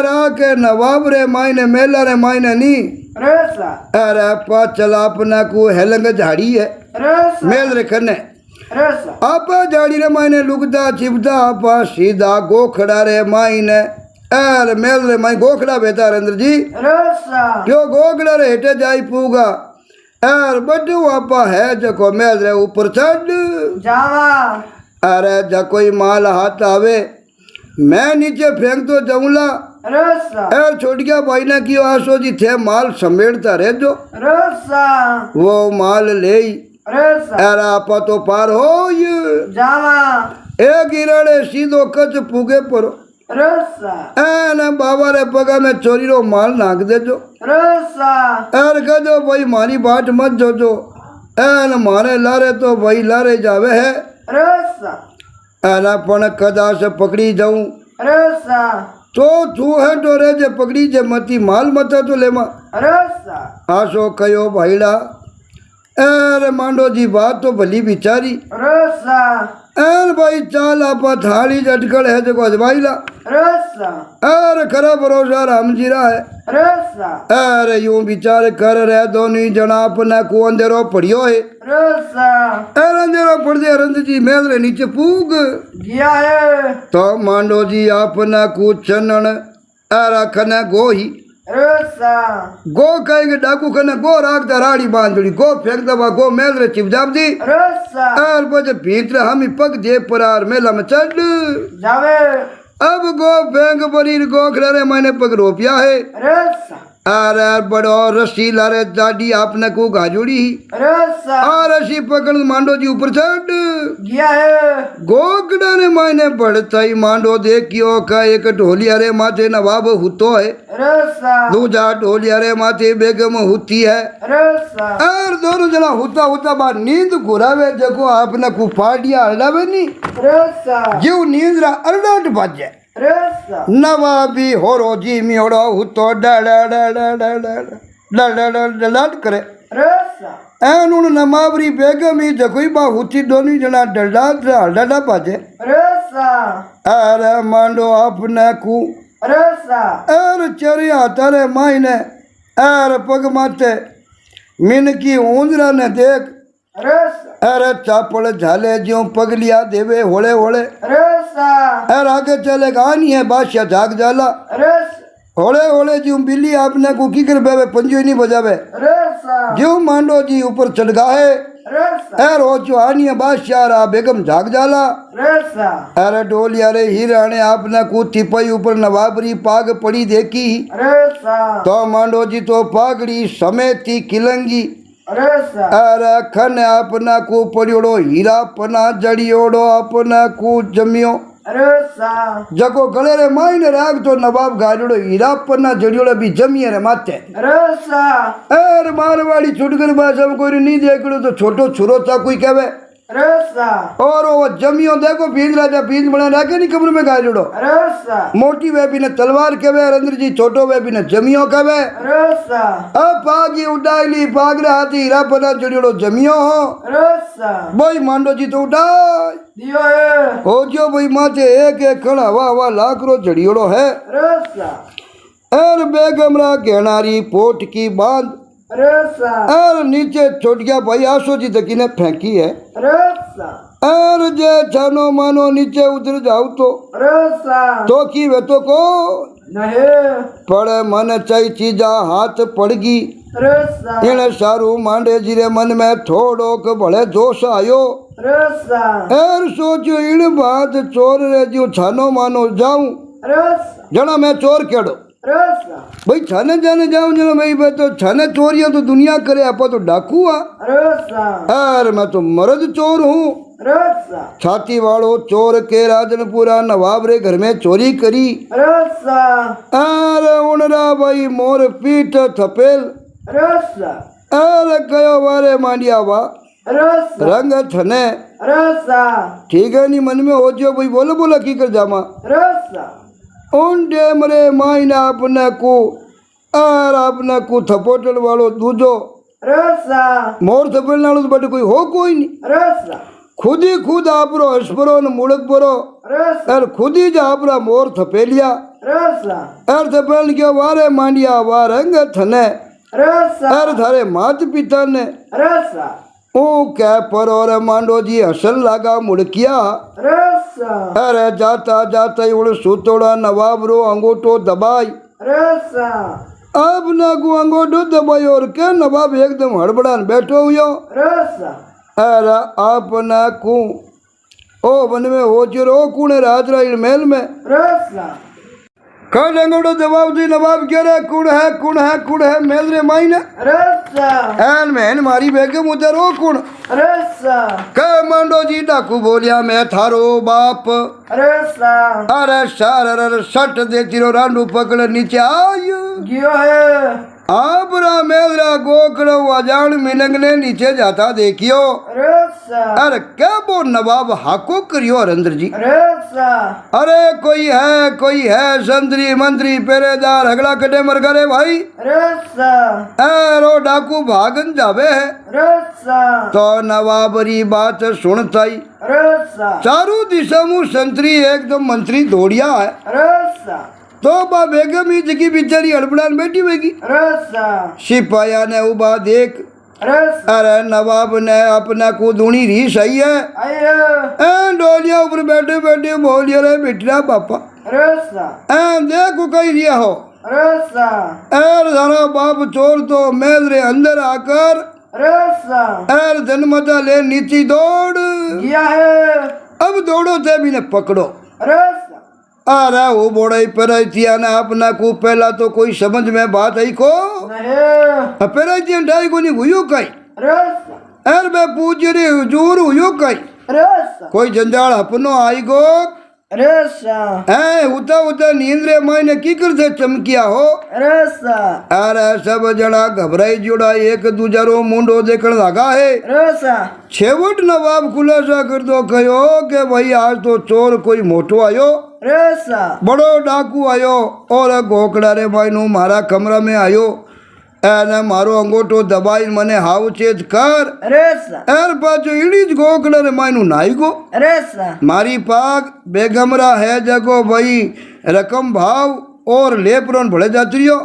रा के नवाब रे मायने मेला रे मायने नी रसा अरे पा चला अपना को हेलंग झाड़ी है रसा मेल रे कने रसा आपा झाड़ी रे मायने लुकदा चिपदा आपा सीधा गोखड़ा रे मायने अरे मेल रे माई गोखड़ा बेटा रंद्र जी रसा क्यों गोखड़ा रे हेटे जाई पूगा अरे बड्डू आपा है जको मेल रे ऊपर चढ़ जावा अरे जा कोई माल हाथ आवे मैं नीचे फेंक तो जाऊंला रसा अरे छोड़ गया भाई ने क्यों आसो जी थे माल समेटता रह जो रसा वो माल ले रसा अरे आपा तो पार हो ये जावा एक गिराड़े सीधो कच पूगे परो रसा एने बाबा रे पगा में चोरी रो माल नाक दे जो रसा अरे कहो भाई मारी बाट मत जो एन मारे लारे तो भाई लारे जावे है रसा एना पण कदा से पकड़ी जाऊं रसा तो तू है तो रे जे पकड़ी जे मती माल मता तो लेमा रसा आसो कयो भाईड़ा अरे मांडो जी बात तो भली बिचारी रसा अरे भाई चाल आपा थाली जटकड़ है जो अजवाईला रसा अरे खरा भरोसा राम जीरा है रसा अरे यूं विचार कर रहे दोनों जना अपना को अंधेरो पड़ियो है रसा अरे अंधेरो पड़ दे रंद जी मेल रे नीचे पूग गया है तो मांडो जी अपना को चनन अरे खने गो ही रसा गो कहेंगे डाकू खने गो राख राड़ी बांधड़ी गो फेंक दबा गो मेल रे चिपजाप दी रसा और बजे भीतर हम ही पग दे परार मेला में चढ़ जावे अब गो फेंक बरीर गो खड़े मैंने पग रोपिया है रसा अरे बड़ो रस्सी लारे जाडी आपने को गाजोड़ी रसा और रस्सी पकड़ मांडो जी ऊपर चढ़ गया है गोगड़ा ने मायने बढ़ता ही मांडो देखियो का एक ढोलिया रे माथे नवाब हुतो है रसा दूजा ढोलिया रे माथे बेगम हुती है रसा और दोनों जना हुता हुता बार नींद घुरावे जको आपने को फाड़िया अड़ावे नी रसा जीव नींद रा अड़ाट बाजे रसा नवाबी होरो जी मियोड़ो हुतो डा करे रसा एनुन नमावरी बेगम ही जकोई बा हुती दोनी जना डा बाजे रसा अरे मांडो अपने को रसा अरे चरिया तारे मायने अरे पग माते मिन की ऊंजरा ने देख रसा अरे चापड़ झाले ज्यों पगलिया देवे होले होले रसा अरे आगे चले गानी है बादशाह जाग जाला रसा होले होले ज्यों बिल्ली आपने को की कर बेवे पंजो नहीं बजावे रसा ज्यों मांडो जी ऊपर चढ़ गाए रसा अरे ओ चुहानी है बादशाह रा बेगम जाग जाला रसा अरे डोलिया रे हीराने आपने को तिपई ऊपर नवाबरी पाग पड़ी देखी रसा तो मांडो जी तो पागड़ी समेती किलंगी रसा अरे खन अपना को पड़ियोड़ो हीरा पना जड़ियोड़ो अपना को जमियो रसा जको गले रे मायने राग तो नवाब गाड़ियोड़ो हीरा पना जड़ियोड़ो भी जमिए रे माथे रसा अरे मारवाड़ी छुटकर भाषा में कोई नहीं देखड़ो तो छोटो छुरो सा कोई कहवे रसा और वो जमियो देखो भीज राजा भीज बना राखे नहीं कब्र में गाड़ियोड़ो रसा मोटी वे भी ने तलवार कहवे अंदर जी छोटो वे भी ने जमियो कहवे रसा अब पागी उड़ाईली पागरे हाथी हीरा पना जड़ियोड़ो जमियो हो रसा भाई मांडो जी तो उड़ाई दियो है हो जो भाई माथे एक एक खड़ा वाह लाकड़ो जड़ियोड़ो है रसा और बेगम रा घेनारी पोट की बांध रसा और नीचे छोट गया भाई आसो जी तकी ने फेंकी है रसा और जे छानो मानो नीचे उतर जाओ तो रसा की वे तो को नहीं पड़े मन चाई चीजा हाथ पड़गी रसा इन सारू मांडे जीरे मन में थोड़ो के भले जोश आयो रसा और सोचो इन बात चोर रे जो छानो मानो जाऊं रसा जना मैं चोर केड़ो रसा भाई छाने जाने जाऊं जना भाई मैं तो छाने चोरियां तो दुनिया करे आपा तो डाकू आ रसा और मैं तो मर्द चोर हूँ रसा छाती वालो चोर के राजनपुरा नवाब रे घर में चोरी करी रसा अरे उनरा भाई मोर पीठ थपेल रसा अरे कयो वारे मांडिया वा रसा रंग थने रसा ठीक है नहीं मन में हो जो भाई बोलो बोला की कर जामा रसा उन डेम रे मायना अपने को और अपने को थपोटल वालो दूजो रसा मोर थपेल नालों तो बट कोई हो कोई नहीं। रसा खुद ही खुद आपरो हसपरो न मुड़क परो रसा और खुद ही जा आपरा मोर थपेलिया रसा और थपेल के वारे मांडिया वार अंग थने रसा और थारे मात पिता ने रसा ओ कै पर और मांडो जी हसन लगा मुड़किया रसा अरे जाता जाता उड़ सुतोड़ा नवाब रो अंगूठो दबाई रसा अब ना को अंगूठो दबाई और के नवाब एकदम हड़बड़ान बैठो हुयो रसा अरे आप ना को ओ वन में हो चिरो कूने राज राइल महल में रसा कल अंगूठो जवाब दी नवाब कह रहे कुण है मेल रे माई ने रसा एन महन मारी बेगम उधर ओ कुण रसा के मांडो जी डाकू बोलिया मैं थारो बाप रसा अरे सार सट दे तिरो रांडू पकड़ नीचे आयो गियो है आपरा मेरा गोकड़ अजान मिनंग ने नीचे जाता देखियो रसा अरे क्या वो नवाब हाको करियो हरेंद्र जी रसा अरे कोई है संतरी मंत्री पहरेदार अगला कटे मर गए भाई रसा रो डाकू भागन जावे है रसा तो नवाब री बात सुनताई रसा चारों दिशा में संतरी एकदम मंत्री दौड़िया है रसा तो बा बेगम ही जगी बिचारी हड़बड़ान बैठी होगी रसा सिपाहिया ने उबा देख रसा अरे नवाब ने अपना को दूनी री सही है आया डोलिया ऊपर बैठे बैठे बोलिया रे बिटरा पापा रसा देखो कहीं रिया हो रसा सारा बाप चोर तो मेल रे अंदर आकर रसा जन्मता ले नीचे दौड़ गया है अब दौड़ो थे भी ने पकड़ो रसा अरे वो बोड़ाई पेराई थी ना अपना को पहला तो कोई समझ में बात आई को नहीं पेराई थी ढाई को नहीं हुई कहीं रसा अरे मैं पूछ रही हुजूर हुई कहीं रसा कोई जंजाल अपनो आई गो रसा है उता उता नींद रे मायने की कर से चमकिया हो रसा अरे सब जना घबराई जुड़ा एक दूजरो मुंडो देखने लगा है रसा छेवट नवाब खुलासा कर दो कहो के भाई आज तो चोर कोई मोटो आयो रसा बड़ो डाकू आयो और गोकड़ा रे मायनू मारा कमरा में आयो एने मारो अंगूठो दबाई मने हाव चेत कर रसा एर पाछो इड़ी ज गोकड़ा रे मायनू नाई गो रसा मारी पाग बेगमरा है जगो भाई रकम भाव और लेपरोन भले जात्रियो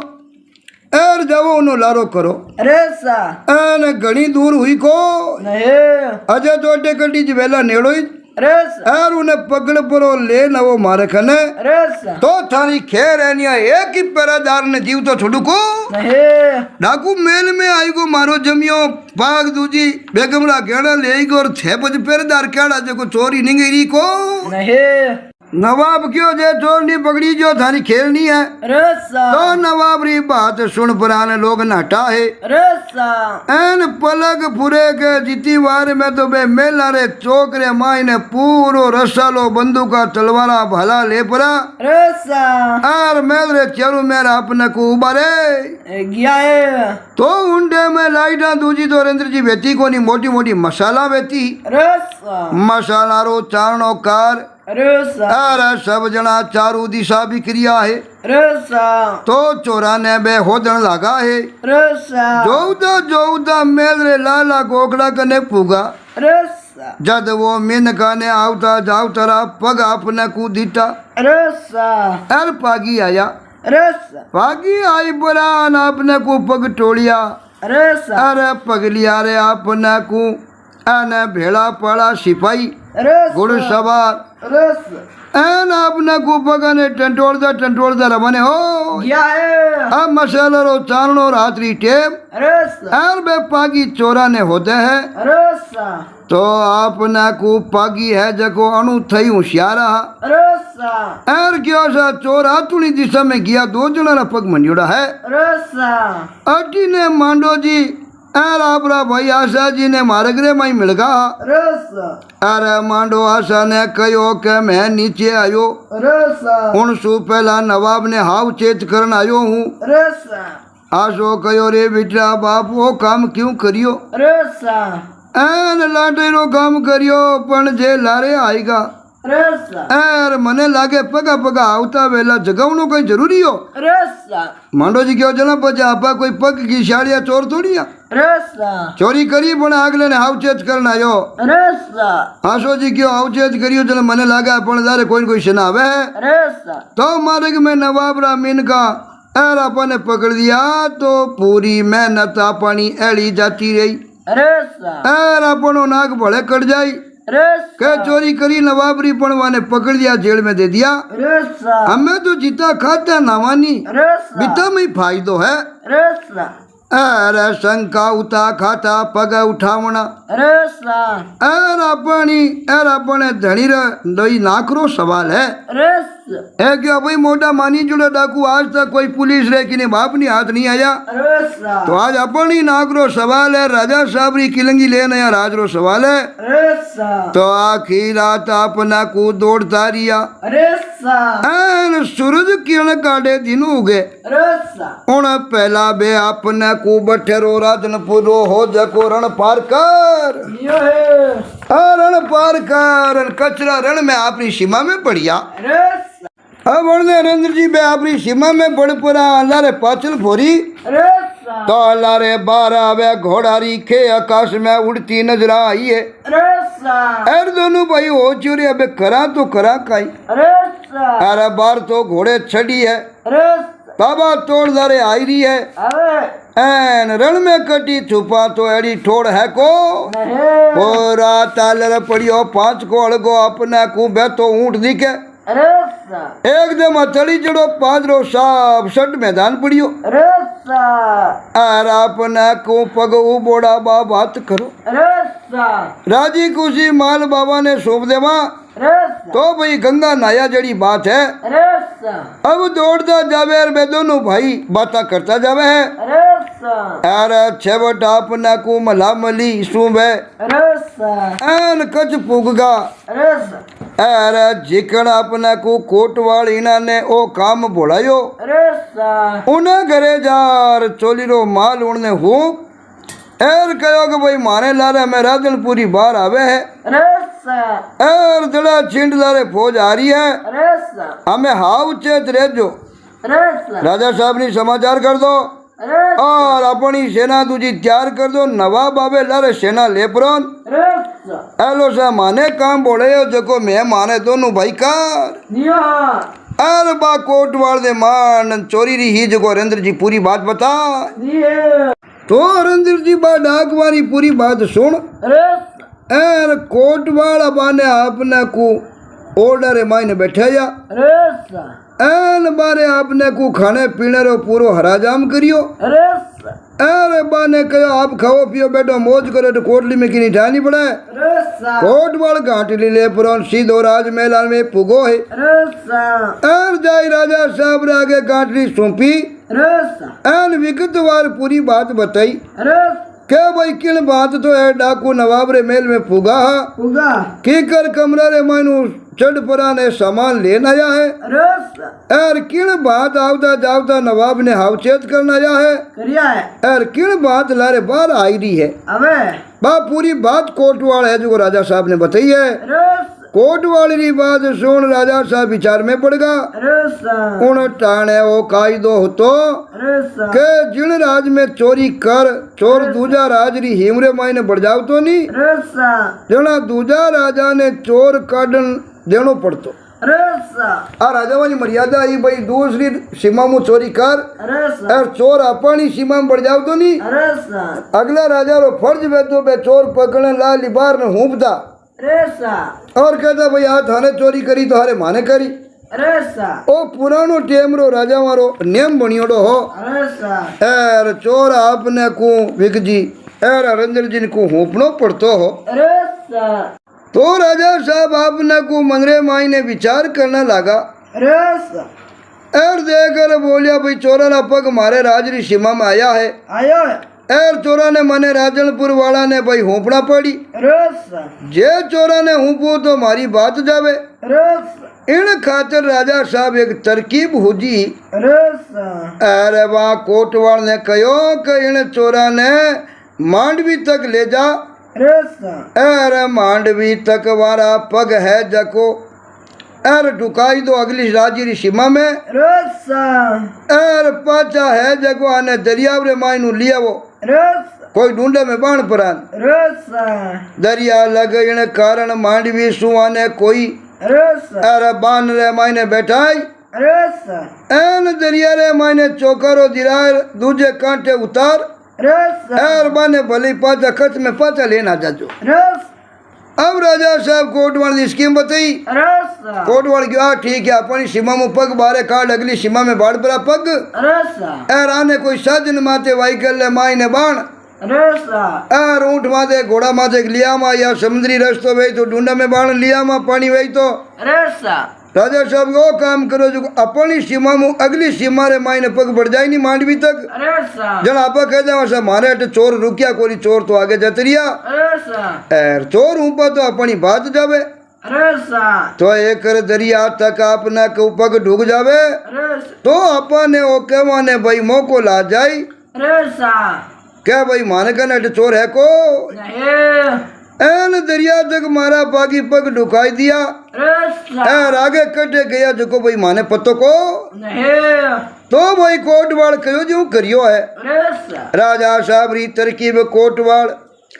एर जाओ उनो लारो करो रसा एने घणी दूर हुई को नहीं अजय तोटे कटी ज वेला नेड़ो ही रसा एर उन्हें पकड़ परो ले न वो मारे खने रसा तो थारी खेर है निया एक ही पहरेदार ने जीव तो छोड़ू को नहीं डाकू मेल में आई को मारो जमियो पाग दूजी बेगमरा गेड़ा ले गो और 6 बजे पहरेदार केड़ा जो चोरी नहीं गई को नहीं नवाब क्यों जे चोर नहीं पकड़ी जो थारी खेलनी है रसा तो नवाब री बात सुन पुराने लोग नाटा है रसा एन पलक फुरे के जीती वार में तो बे मेला रे चोकरे माई ने पूरो रसालो बंदूका तलवारा भला ले परा रसा और मेल रे चरू मेरा अपने को उबारे गया है तो उंडे में लाइटा दूजी तो रेंद्र जी बेती को नहीं मोटी मोटी मसाला बेती रसा मसाला रो चारणो कार रसा अरे सब जना चारू दिशा बिक्रिया है रसा तो चोरा ने बे होदन लगा है रसा जोदा मेल रे लाला गोकड़ा कने पुगा रसा जद वो मिनका ने आवता जावतरा पग अपने को दीता रसा एर पागी आया रसा पागी आई बरान अपने को पग टोलिया रसा अरे पगलिया रे अपने को आने भेड़ा पड़ा सिपाही रसा घुड़सवार रसा एन अपने को पगने टंटोड़दा रमने हो गया है अब मसाला रो चारणो रात्रि टेम रसा एर बे पागी चोरा ने होते हैं रसा तो आपने को पागी है जको अणु थई होशियारा रसा एर क्यों सा चोर आतुनी दिशा में गया 2 जना पग मंजूड़ा है रसा अटी ने मांडो जी एर आपरा भाई आशा जी ने मारे गरे माई मिल गा रसा अरे मांडो आशा ने कहो के मैं नीचे आयो रसा उन सु पहला नवाब ने हाव चेत करन आयो हूँ रसा आशो कहो रे बेटा बाप वो काम क्यों करियो रसा एन लाटे रो काम करियो पण जे लारे आएगा રસા एर मने लागे पगा पगा आवता वेला जगावनो कोई जरूरी हो રસા मांडो जी क्यों जना पचे आपा कोई पग की शाड़िया चोर थोड़िया રસા चोरी करी पण आगले ने हावचेत करना आयो રસા आशो जी क्यों हावचेत करियो चलो मने लागे पण दारे कोई कोई शना आवे રસા तो मार्ग में नवाब रामीन का एर आपने पकड़ दिया तो पूरी मेहनत अपनी एड़ी जाती रही રસા एर अपनो नाक भले कट जाई के રસા चोरी करी नवाबरी पण वाने पकड़ दिया जेल में दे दिया રસા हमें तो जीता खाता नावानी રસા बीता में ही फायदो है રસા अरे शंका उता खाता पग उठावना રસા एर अपने धनी रे दई नाकरो सवाल है રસા क्या भाई मोटा मानी जुड़े डाकू आज तक कोई पुलिस रे कि बाप नहीं हाथ नहीं आया રસા तो आज अपनी नाकरो सवाल है राजा साहब री किलंगी लेने या राजरो सवाल है રસા तो आखी रात अपना को दौड़ता रिया રસા एन सूरज किरण काटे दिन उगे રસા उन पहला बे अपने को बठेरो राजनपुर हो जको रण पार कर યો હે रण पार कर कचरा रण में अपनी सीमा में पड़िया રસા अब नरेंद्र जी बे अपनी सीमा में पड़ पड़ा अल्लाह रे पाचल फोरी રસા तो अल्लाह रे बार आवे घोड़ा रीखे आकाश में उड़ती नजर आई है રસા एर दोनों भाई हो चोरी अबे करा तो करा काई રસા अरे बार तो घोड़े छड़ी है રસા बाबा तोड़दारे आई रही है હવે एन रण में कटी छुपा तो एड़ी ठोड़ है को નહે पूरा तालर पड़ियो पांच को अड़गो अपना को बैठो ऊंट दिखे રસા एकदम हथड़ी जड़ो पादरो साफ सट मैदान पड़ियो રસા और अपना को पग उबोड़ा बा बात करो રસા राजी खुशी माल बाबा ने सौंप देवा રસા तो भाई गंगा नाया जड़ी बात है રસા अब दौड़ता जावे और वे दोनों भाई बाता करता जावे है રસા यार छेवट अपना को मला मली सूबे રસા एन कच पुगगा રસા यार जिकण अपना को कोटवाल इना ने ओ काम बोलायो રસા उन्हें घरे जार चोलीरो माल उड़ने हूँ एर कहो कि भाई माने लारे में राजनपुरी बाहर आवे है રસા एर जड़ा छिंड लारे फौज आ रही है રસા हमें हाउ चेत रेजो રસા राजा साहब ने समाचार कर दो રસા और अपनी सेना दूजी तैयार कर दो नवाब आवे लारे सेना लेपरोन રસા एलो सा माने काम बोले हो जको मैं माने दोनों भाई कार યો अर बा कोटवाल दे मान चोरी री ही जको हरेंद्र जी पूरी बात बता યો तो हरेंद्र जी बा डाकवारी पूरी बात सुन રસા एर कोटवाल बाने आपने को ऑर्डर मायने बैठाया રસા एन बारे आपने को खाने पीने रो पूरो हराजाम करियो રસા एर बाने कहो आप खाओ पियो बैठो मौज करो तो कोटली में किनी ठानी पड़े રસા कोटवाल घाटली ले पुरान सीधो राजमहल में पुगो है રસા एर जाई राजा साहब रे आगे घाटली सौंपी રસા एन विगतवार पूरी बात बताई રસા क्या भाई किन बात तो है डाकू नवाब रे मेल में पुगा ઉગા की कर कमरा रे मानू चढ़ पराने सामान लेन आया है રસા एर किन बात आवता जावता नवाब ने हावचेत करना आया है કર્યા હે एर किन बात लारे बाहर आई रही है હવે बा पूरी बात कोटवाल है जो राजा साहब ने बताई है રસા कोटवाल री बात सुन राजा साहब विचार में पड़ गया રસા उन टाणे वो कायदो होतो રસા के जिन राज में चोरी कर चोर दूजा राज री हिमरे मायने बढ़ जाव तो नहीं રસા जना दूजा राजा ने चोर काढन देनो पड़तो રસા आ राजावानी मर्यादा आई भाई दूसरी सीमा में चोरी कर રસા और चोर अपनी सीमा में बढ़ जाव तो नहीं રસા अगला राजा रो फर्ज बे तो बे चोर पकड़ने ला लिबार ने हूंपता રસા और कहता भाई आ थाने चोरी करी तो हारे माने करी રસા ओ पुरानो टेम रो राजा मारो नियम बनियोड़ो हो રસા एर चोर आपने को विकजी एर हरेंद्र जी को हूपनो पड़तो हो રસા तो राजा साहब आपने को मनरे माई ने विचार करना लगा રસા एर देकर बोलिया भाई चोरा ना पग मारे राजरी सीमा में आया है આયો હે एर चोरा ने मने राजनपुर वाला ने भाई होपना पड़ी રસા जे चोरा ने हूपो तो मारी बात जावे રસા इन खातिर राजा साहब एक तरकीब हुजी રસા अरे वहाँ कोटवाल ने कहो कि इन चोरा ने मांडवी तक ले जा રસા अरे मांडवी तक वाला पग है जको एर ढुकाई दो अगली राज्य री सीमा में रसा एर पाचा है जगो आने दरियाव रे मायनू लिया वो रसा कोई ढूंढे में बाण परान रसा दरिया लगने कारण मांडवी सुआने कोई रसा एर बान रे मायने बैठाई रसा एन दरिया रे मायने चौकारो दिरार दूजे कांटे उतार रसा एर बाने भली पाचा कच में पाचा लेना जाजो। रसा अब राजा साहब कोटवाड़ की स्कीम बताई रसा कोटवाड़ गया ठीक है अपनी सीमा में पग बारे काट अगली सीमा में बाढ़ परा पग रसा एर आने कोई साजन माते वाई कर ले माई ने बाण रसा एर ऊंट माते घोड़ा माते लिया मा या समुद्री रस्तो वही तो ढूंढा में बाण लिया मा पानी वही तो रसा राजा साहब वो काम करो जो अपनी सीमा में अगली सीमा रे माई ने पग बढ़ जाए नहीं मांडवी तक रसा जन आप कह जाओ सब मारे अटे चोर रुकिया कोई चोर तो आगे जतरिया रसा एर चोर ऊपर तो अपनी बात जावे रसा तो एक दरिया तक अपना के पग ढूक जावे रसा तो अपने ओके माने भाई मोको ला जाई रसा क्या भाई माने का नट चोर है को नहीं एन दरिया तक मारा बागी पग ढुकाई दिया रसा एर आगे कटे गया जो भाई माने पत्तो को नहीं तो भाई कोटवाड़ करो जो करियो है रसा राजा साहब री तरकीब कोटवाड़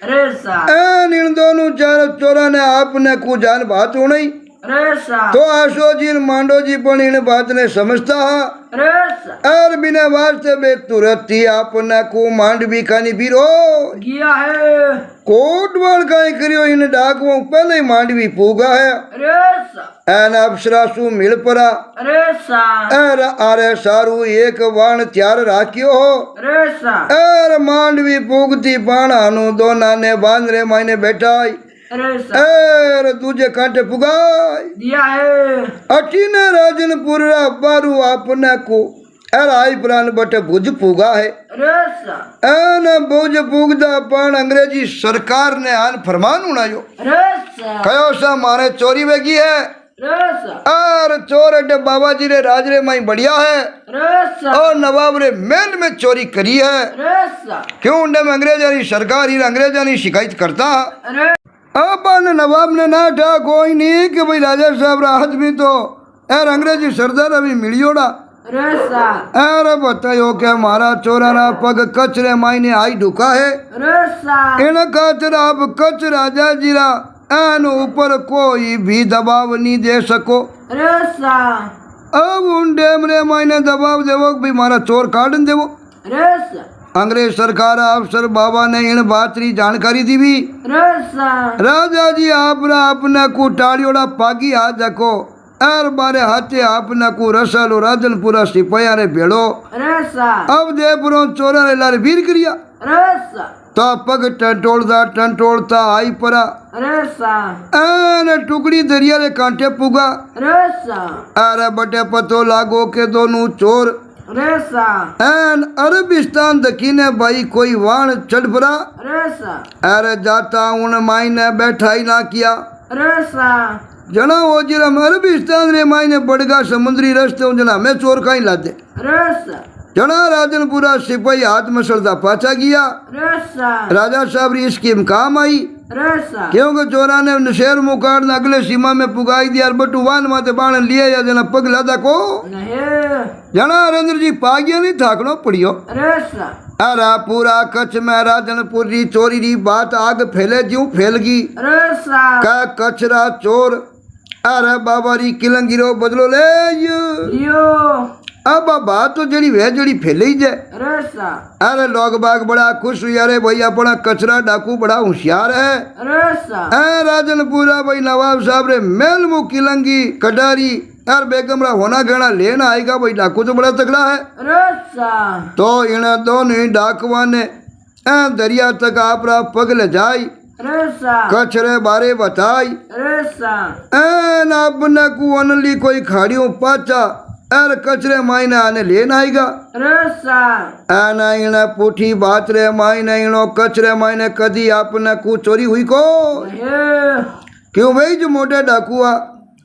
रसा एन इन दोनों चार चोरा ने आपने को जान बात होनी रसा तो आशो जी मांडो जी पण इन बात ने समझता हा रसा और बिना वास्ते बे तुरंत ही आपने को मांडवी खानी बीरो गया है कोटवाड़ काई करियो इन डाकुओं पहले ही मांडवी पूगा है रसा एन अप्सरासु मिल परा रसा एर आरे सारू एक बाण त्यार राख्यो हो रसा एर मांडवी पूगती बाणानु दोना ने बांदरे मायने बैठाई रसा एर दूजे कांटे पुगाई दिया है अटीने राजनपुर बारू आपने को एर आई प्राण बटे भुज पुगा है रसा एन भुज पुगदा पण अंग्रेजी सरकार ने आन फरमान उड़ायो रसा कयो सा मारे चोरी वेगी है रसा और चोर अड्डे बाबा जी रे राज रे माई बढ़िया है रसा और नवाब रे महल में चोरी करी है रसा क्यों उन्हें में अंग्रेजानी सरकार ही अंग्रेजानी शिकायत करता अपन नवाब ने ना ठा कोई नहीं कि भाई राजा साहब राहत भी तो यार अंग्रेजी सरदार अभी मिलियोड़ा रसा अरे बतायो क्या मारा चोराना पग कचरे मायने आई ढुका है रसा इन खातिर आप कच राजा जीरा एन ऊपर कोई भी दबाव नहीं दे सको रसा अब उन डेमरे मायने दबाव देवो भी मारा चोर काटन देवो रसा अंग्रेज सरकार अफसर बाबा ने इन बात री जानकारी दी भी रसा राजा जी आपने अपने को टाड़ियोड़ा पागी आ जको एर बारे हाथे आपने को रसालो राजनपुरा सिपाहिया रे भेड़ो रसा अब देपुरो चोरा रे लारे वीर करिया रसा तो पग टंटोलता आई परा रसा एन टुकड़ी दरिया रे कांटे पुगा रसा अरे बटे पतो लागो के दोनों चोर रसा एन अरबिस्तान दखीने भाई कोई वाण चढ़ परा रसा अरे जाता उन मायने बैठाई ना किया रसा जना वो जिरम अरबिस्तान रे मायने बड़गा समुद्री रस्ते जना में चोर काई लाते रसा जना राजनपुरा सिपाही हाथ मसलता पाछा गया रसा राजा साहब री स्कीम काम आई रसा क्योंकि चोरा ने शहर मुकाड़ ने अगले सीमा में पुगाई दिया और बटू वान माते बाण लिया या जना पग लादा को नहीं जना नरेंद्र जी पागिया नहीं थाकनो पड़ियो रसा अरे पूरा कच्छ में राजनपुर री चोरी री बात आग फैले ज्यों फैल गई रसा का कचरा चोर अरे बाबा री किलंगिरो बदलो ले लियो अब बात तो जड़ी वह जड़ी फैले ही जाए रसा अरे लोग बाग बड़ा खुश हुआ रे भाई अपना कचरा डाकू बड़ा होशियार है रसा राजनपुरा भाई नवाब साहब रे मेल मु किलंगी कटारी यार बेगम रा होना गहना लेना आएगा भाई डाकू तो बड़ा तगड़ा है रसा तो इन दोनों ही डाकवा ने दरिया तक आपरा पग ले जाई रसा कचरे बारे बताई रसा एन अपने को अनली कोई खाड़ियों पाचा एर कचरे मायने आने लेन आएगा रसा आना इना पूठी बात रे मायने इनो कचरे मायने कदी आपने को चोरी हुई को नहीं क्यों भाई जो मोटे डाकुआ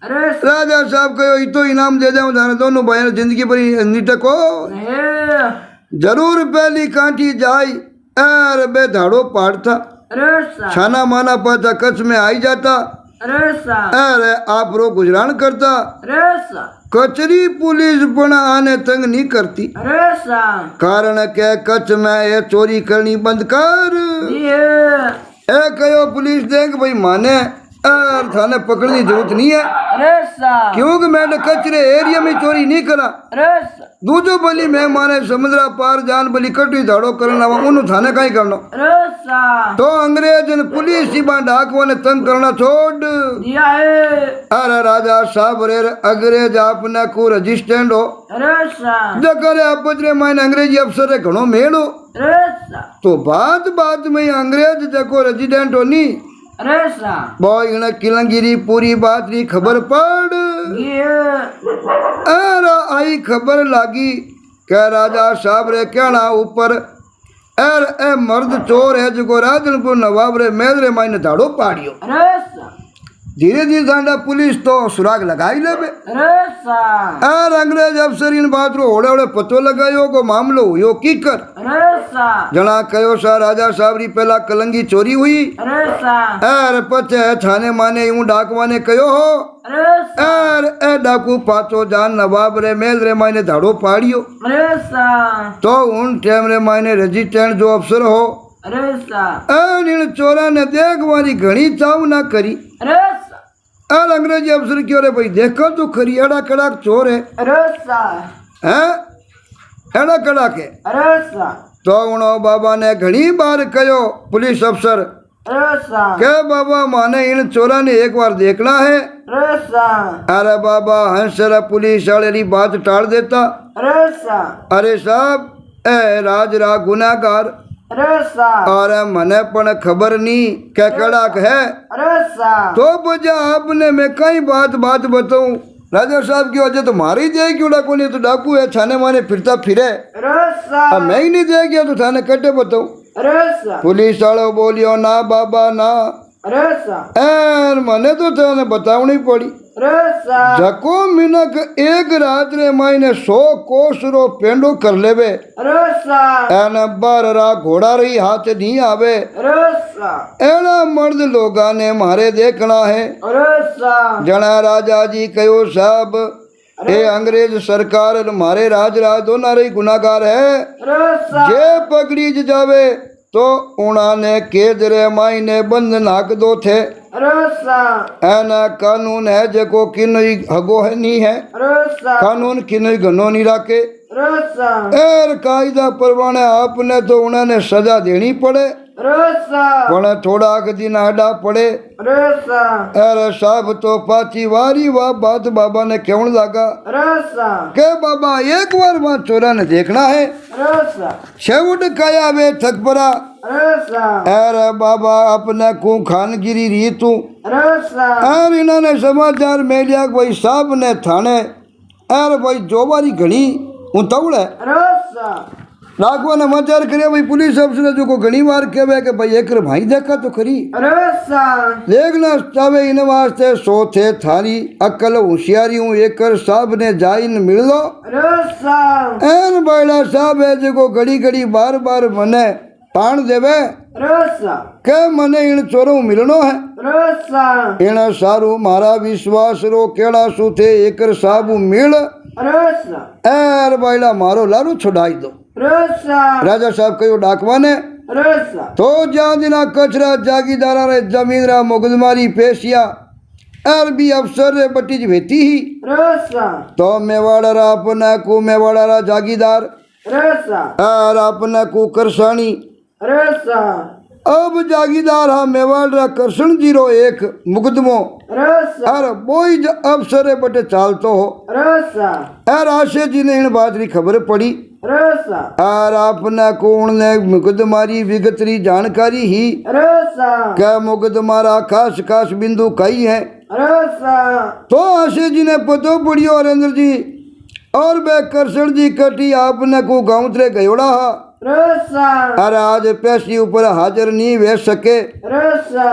रसा राजा साहब कहो ई तो इनाम दे जाऊं जाने दोनों भाई जिंदगी भरी निटको नहीं जरूर पहली कांठी जाई एर बे धाड़ो पाड़ता रसा छाना माना पाता कच्छ में आई जाता अरे सा अरे आप रो गुजरान करता अरे सा कचरी पुलिस पण आने तंग नहीं करती अरे सा कारण के कच्छ में ये चोरी करनी बंद कर ये ए कहो पुलिस देख भाई माने और थाने पकड़ने की जरूरत नहीं है अरे सा क्योंकि मैंने कचरे एरिया में चोरी नहीं करा अरे सा दूजो बली मैं माने समुद्रा पार जान बली कटवी धाड़ो करना उन थाने का ही करना अरे सा तो अंग्रेज ने पुलिस ही डाकुओं ने तंग करना छोड़ दिया है अरे राजा साहब रे अंग्रेज आपने को रजिस्टेंट हो अरे सा जकर अपजरे माइन अंग्रेजी अफसर रे घणो मेल हो अरे सा तो बात में अंग्रेज जको रेजिडेंट हो नी अरे सा बॉय इने किलंगिरी पूरी बात री खबर पड़ ये अरे आई खबर लागी के राजा साहब रे कहना ऊपर एर ए मर्द चोर है जो राजनपुर नवाब रे मेल रे माइने धाड़ो पाड़ियो अरे सा धीरे धीरे दांडा पुलिस तो सुराग लगाई लेबे अरे सा एर अंग्रेज अफसर इन बात रो होड़े होड़े पतो लगायो को मामलो हुयो की कर अरे सा जना कयो सा राजा साहब री पहला कलंगी चोरी हुई अरे सा एर पचे छाने माने यूं डाकवा ने कयो हो अरे सा एर ए डाकू पाचो जान नवाब रे मेल रे मायने धाड़ो पाड़ियो अरे सा तो उन टाइम रे मायने रेजिस्टेंट जो अफसर हो अरे सा एर इन चोरा ने देखवारी घणी चाव ना करी अरे सा एर अंग्रेजी अफसर क्यों रे भाई देखो तो खरी एड़ा कड़ाक चोर है अरे सा हैं एड़ा कड़ाक है अरे सा तो उनो बाबा ने घणी बार कयो पुलिस अफसर अरे सा के बाबा माने इन चोरा ने एक बार देखना है अरे सा अरे बाबा हंसरा पुलिस वाले री बात टाल देता अरे सा अरे साहब ए राज रा गुनाहगार अरे सा और मने पण खबर नहीं क्या कड़ाक है अरे सा तो बजा आपने मैं कई बात बताऊं राजा साहब की वजह तो मारी दे क्यों डाकू नहीं तो डाकू है छाने माने फिरता फिरे अरे सा अब मैं ही नहीं दे गया तो थाने कटे बताऊं अरे सा पुलिस वालों बोलियो ना बाबा ना अरे सा एर मने तो थाने बतावनी पड़ी अरे सा जको मिनक एक रात रे मायने 100 कोस रो पेंडो कर लेवे अरे सा एन बार रा घोड़ा रही हाथ नहीं आवे अरे सा एड़ा मर्द लोगा ने मारे देखना है अरे सा जना राजा जी कहो साहब ए अंग्रेज सरकार मारे राज दोना रही गुनाहगार है अरे सा जे पकड़ी जावे तो उन्होंने केद रे मायने बंद नाक दो थे अरे सा एना कानून है जको किन्नई हगो है नहीं है अरे सा कानून किन्नई घनो नहीं राखे अरे सा एर कायदा परवाने आपने तो उन्होंने सजा देनी पड़े अरे सा पण थोड़ा दिन आडा पड़े अरे सा एर साहब तो पाची वारी वाह बात बाबा ने कहने लगा अरे सा के बाबा एक बार वहां चोरा ने देखना है अरे सा शेवट काया वे थकपरा अरे सा एर बाबा अपने को खानगिरी री तू अरे सा एर इन्होंने समाचार में लिया भाई साहब ने थाने एर भाई जोबारी घनी उतावड़ है अरे सा राघवा ने समाचार करे भाई पुलिस अफसर जो को घनी बार कहवे के भाई एक भाई देखा तो खरी अरे सा देखना चावे इन वास्ते सो थे थारी अकल होशियारी हूँ एक साहब ने जाइन मिल लो अरे सा एन बैला साहब है जो घड़ी घड़ी बार बार मने पान देवे अरे सा के मने इन चोरों मिलनो है अरे सा इन सारू मारा विश्वास रो केड़ा सु थे एक साहब मिल अरे सा एर बैला मारो लारू छुड़ाई दो अरे सा राजा साहब कहो डाकवा ने अरे सा तो ज्यादा दिना कचरा जागीदारा रे जमीन रा मुकदमारी पेशिया एर भी अफसर रे बटीज भेती ही अरे सा तो मेवाड़ा रा अपना को मेवाड़ा रा जागीदार अरे सा एर अपना को करसानी अरे सा अब जागीदार हा मेवाड़ रा करसन 01 मुकदमो अरे सा अरे बोई अफसर रे बटे चालतो हो अरे सा एर आशे जी ने इन बात री खबर पड़ी अरे सा और अपना कौन ने मुकदमारी विगतरी जानकारी ही अरे सा क्या मुकदमारा खास खास बिंदु कई है अरे सा तो आशे जी ने पतो पड़ियो हरेंद्र जी और बे करसण जी कटी आपने को गाँव तरे गयोड़ा हा अरे सा अरे आज पैसी ऊपर हाजिर नहीं वे सके अरे सा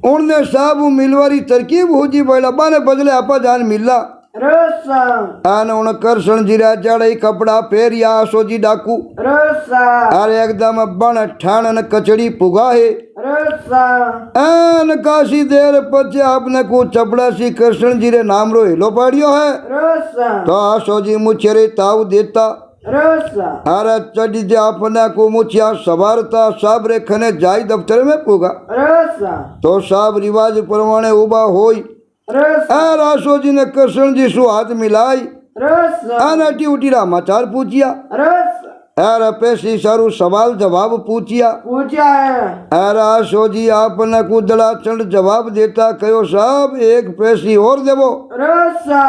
उनने साहब मिलवारी तरकीब हो जी बैला बाने बदले आपा जान मिला रसा आन उन करशन जी रा जड़ई कपड़ा फेरिया आसोजी डाकू रसा अरे एकदम बन ठाण न कचड़ी पुगाहे रसा आन काशी देर पचे आपने को चपड़ासी कृष्ण जी रे नाम रो हिलो पाड़ियो है रसा तो आसोजी मुछेरे ताव देता रसा अरे चढ़ी जे अपने को मुछिया सवारता साब रे खने जाई दफ्तर में पुगा रसा तो साब रिवाज प्रमाणे उबा होई रसा आ रासोजी ने कृष्ण जी सु हाथ मिलाई रसा आ नटी उठी समाचार पूछिया रसा अरे पेशी सारू सवाल जवाब पूछिया पूछा है अरे रासोजी आपने कुदड़ा चंड जवाब देता कहो साहब एक पेशी और देवो रसा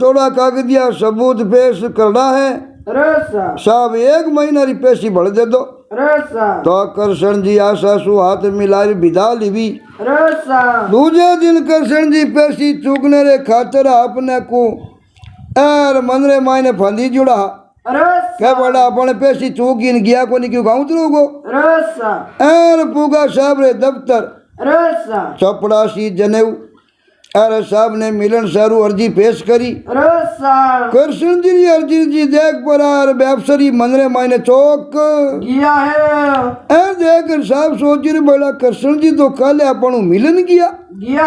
थोड़ा कागदिया सबूत पेश करना है रसा साहब 1 महीना री पेशी बढ़ दे दो रसा तो कृष्ण जी आशा सु हाथ मिलाई विदा लीवी रसा दूजे दिन कृष्ण जी पेशी चूकने रे खातर आपने को एर मनरे मायने फंदी जुड़ा रसा क्या बड़ा अपने पेशी चूकीन गया को नहीं क्यों गाँव को रसा एर पूगा साहब रे दफ्तर रसा चपड़ासी जनेऊ अरे साहब ने मिलन सारू अर्जी पेश करी रसा कृष्ण जी ने अर्जी जी देख पर आर व्यवसायी मनरे मायने चौक गया है ए देख साहब सोच रे बड़ा कृष्ण जी तो कल अपन मिलन गया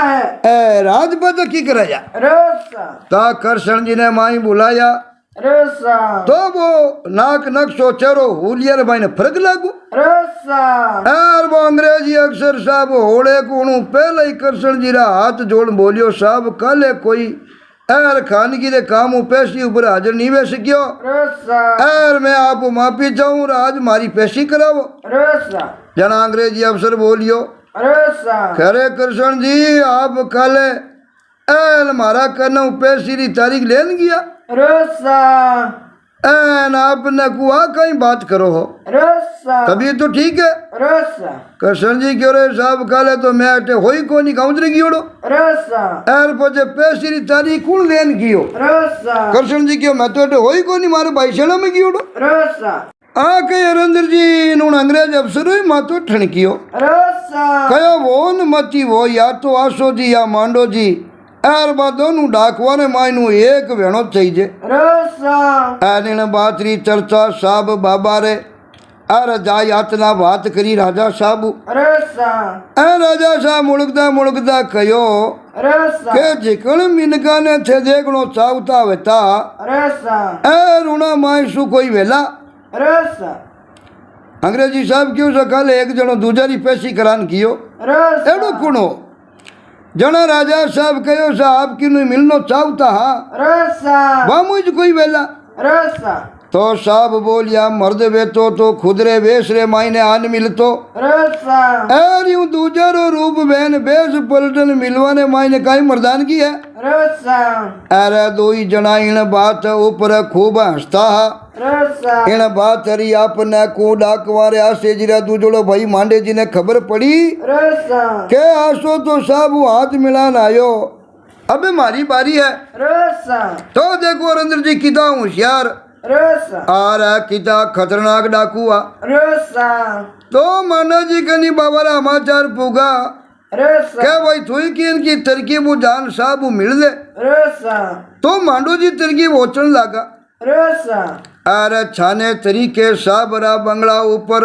है ए राजपद की कराया रसा ता कृष्ण जी ने माई बुलाया रसा तो वो नाक नक्शो चेहरो हुलियर मायने फर्क लागू रसा यार वो अंग्रेजी अक्षर साहब होड़े को पहले ही कृष्ण जी रा हाथ जोड़ बोलियो साहब कल कोई एर खानगी रे काम पैसी ऊपर हाजिर नहीं वे सकियो रसा एर मैं आप माफी चाहूँ आज मारी पैसी करावो रसा जना अंग्रेजी अफसर बोलियो रसा खरे कृष्ण जी आप कल एर मारा करना पैसी री तारीख लेन गया रसा एन आपने कुआ कहीं बात करो हो रसा तभी तो ठीक है रसा कृष्ण जी क्यों रे साहब काले तो मैं अटे होई को नहीं गाँव की ओड़ो रसा एर पचे पैसी री तारीख कौन लेन कियो रसा कृष्ण जी क्यों मैं तो अटे होई को नहीं मारे भाई सेना में की ओड़ो रसा आ कहे अरंदर जी इन्होंने अंग्रेज अफसर हुई मातो ठणकियो रसा कहो वो न मती वो या तो आसो जी या मांडो जी एर बा दोनों डाकवाने मायनू एक वेणो चाहिए रसा एन बातरी चर्चा साहब बाबा रे अर जा यातना बात करी राजा साहब रसा ए राजा साहब मुड़कदा कहो रसा के जिकण मिनका ने थे देखनो चावता वेता रसा ए रूणा मायसू कोई वेला रसा अंग्रेजी साहब क्यों सकाल एक जनो दूजारी पैसी करान कियो रसा एडो कुणो जना राजा साहब कहो साहब की नु मिलनो चाहता हा रसा वामुज कोई वेला रसा तो साहब बोलिया मर्द वेतो तो खुदरे वेश रे मायने आन मिलतो रसा एर यूं दूजरो रूप बहन बेस पलटन मिलवाने मायने काई मर्दान की है रसा अरे दो ही जना इन बात ऊपर खूब हंसता हा रसा इन बात हरी आपने को डाकवारे आसे जिरा दूजड़ो भाई मांडे जी ने खबर पड़ी रसा के आसो तो साहब वो हाथ मिलान आयो अबे मारी बारी है रसा तो देखो अरंदर जी किता होशियार रसा आ रहा किता खतरनाक डाकू आ रसा तो माना जी कनी बाबा रा समाचार पुगा रसा क्या भाई थोड़ी की इनकी तरकीब वो जान साहब वो मिल दे रसा तो मांडो जी तरकीब होचन लगा रसा अरे छाने तरीके साहब रा बंगला ऊपर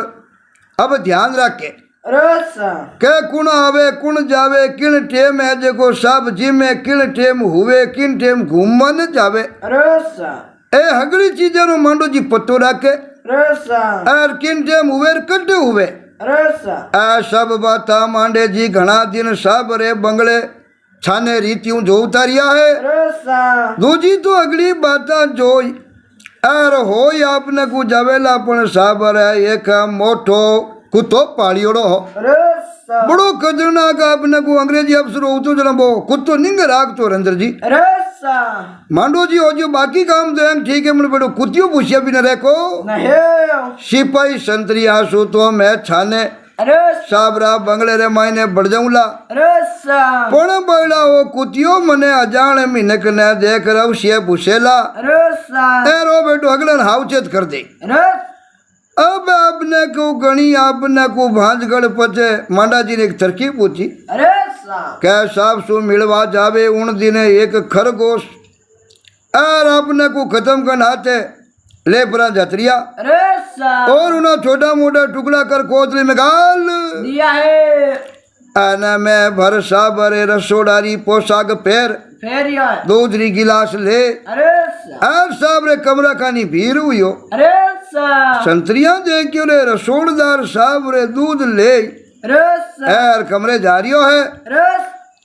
अब ध्यान रखे रसा के कुण आवे कुण जावे किन टेम है देखो साहब जी में किन टेम हुए किन टेम घूमन जावे रसा ए हगड़ी चीजें रो मांडो जी पत्तो रखे रसा और किन टेम हुए कटे हुए रसा आ सब बाता मांडे जी घना दिन साहब रे बंगले छाने रीतियों जो उतारिया है रसा दूजी तो अगली बाता जोई अर हो आपने को जावेला पण साहब रे एक मोटो कुत्तो पालियोड़ो हो रसा बड़ो खतरनाक आपने को अंग्रेजी अफसर हो तो जनाबो कुत्तो निंग राग तो रंदर जी रसा मांडो जी हो जो बाकी काम तो हैं ठीक है मुझे बड़ो कुतियो पूछिया भी न रखो नहीं सिपाही संतरी आसू तो मैं छाने रसा साबरा बंगले रे मायने बढ़ जाऊला रसा पण बड़ा वो कुतियो मने अजान मिनक ने देख रवशिया पूछेला रसा एरो बेटो अगलन हाउचेत कर दे रसा अब आपने को गणी आपने को भांजगढ़ पचे मांडा जी ने एक तरकीब पूछी रसा कै साहब सु मिलवा जावे उन दिने एक खरगोश और अपने को खत्म कर नाते ले परा जतरिया अरे साहब और उन्हें छोटा मोटा टुकड़ा कर कोतले में गाल दिया है आना में भर साबरे रसोड़ारी पोशाक पैर फिर यार दूसरी गिलास ले अरे साहब और साबरे कमरा खानी भीड़ हुई हो अरे साहब संतरिया दे क्यों रे रसोड़दार साबरे दूध ले अरे साहब एर कमरे जा रियो है अरे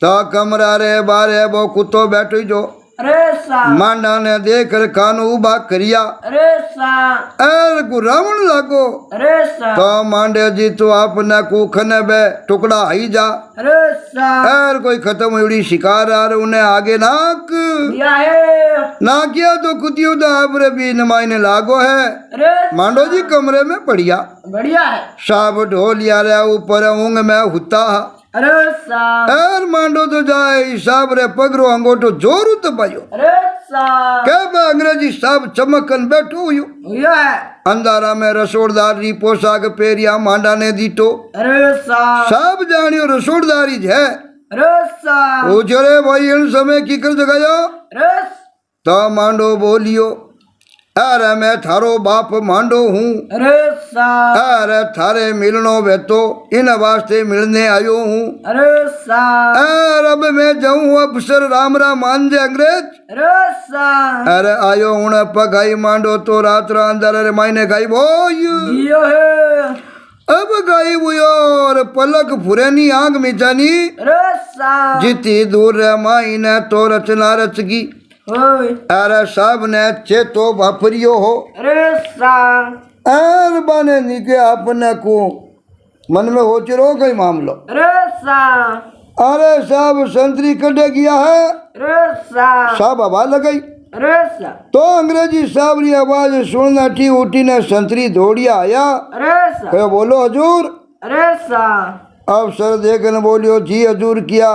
तो कमरा रे बारे वो कुत्तो बैठो जो अरे साहब मांडा ने देख कर कानू उबा करिया अरे साहब एर को रावण लागो अरे साहब तो मांडे जी तो आपने को खने बे टुकड़ा ही जा अरे साहब एर कोई खत्म हुई शिकार आ रहे उन्हें आगे नाक दिया है ना किया तो कुतियो दाबरे भी नमाइने लागो है अरे मांडो जी कमरे में पड़िया बढ़िया है साब ढोलिया रे ऊपर ऊंग में हुता अरे साहब एर मांडो तो जाए हिसाब रे पगरो अंगोटो जोरू तो पायो अरे साहब के बे अंग्रेजी साहब चमकन बैठो हुयो हुआ है अंधारा में रसोड़दार री पोशाक पेरिया मांडा ने दीटो अरे साहब सब जानियो रसोड़दारी है अरे साहब ओ जरे भाई इन समय की कर जगायो अरे तो मांडो बोलियो अरे मैं थारो बाप मांडो हूँ अरे साहब अरे थारे मिलनो वे तो इन वास्ते मिलने आयो हूँ अरे साहब अरे अब मैं जाऊँ अफसर राम राम मान जे अंग्रेज अरे साहब अरे आयो हूँ पगाई मांडो तो रात अंदर रे मायने गाई बोय दियो है अब गाई बुयो और पलक फुरेनी आंख मिचानी अरे साहब जितनी दूर रे मायने तो रचना रचगी ओए अरे सब ने चेतो वापरियो हो अरे साहब एर बाने निके अपने को मन में हो चिरो कोई मामलो अरे साहब अरे साहब संतरी कटे गया है अरे साहब साहब आवाज लगाई अरे साहब तो अंग्रेजी साहब री आवाज सुनना ठी उठी ने संतरी दौड़िया आया अरे साहब कहो बोलो हजूर अरे साहब अफसर देखने बोलियो जी हजूर किया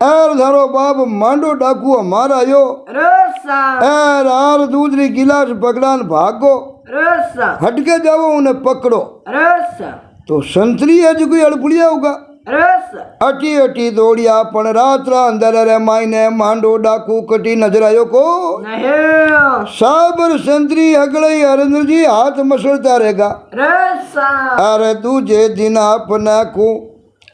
एर धरो बाप मांडो डाकू हमारा यो अरे साहब एर आर दूसरी गिलास पकड़ान भागो अरे साहब हटके जाओ उन्हें पकड़ो अरे साहब तो संतरी है जो कोई अड़पुड़िया होगा अरे साहब अटी अटी दौड़िया पण रात अंदर रे मायने मांडो डाकू कटी नजर आयो को नहीं साबर संतरी हगड़ई हरेंद्र जी हाथ मसलता रहेगा अरे साहब अरे दूजे दिन अपना को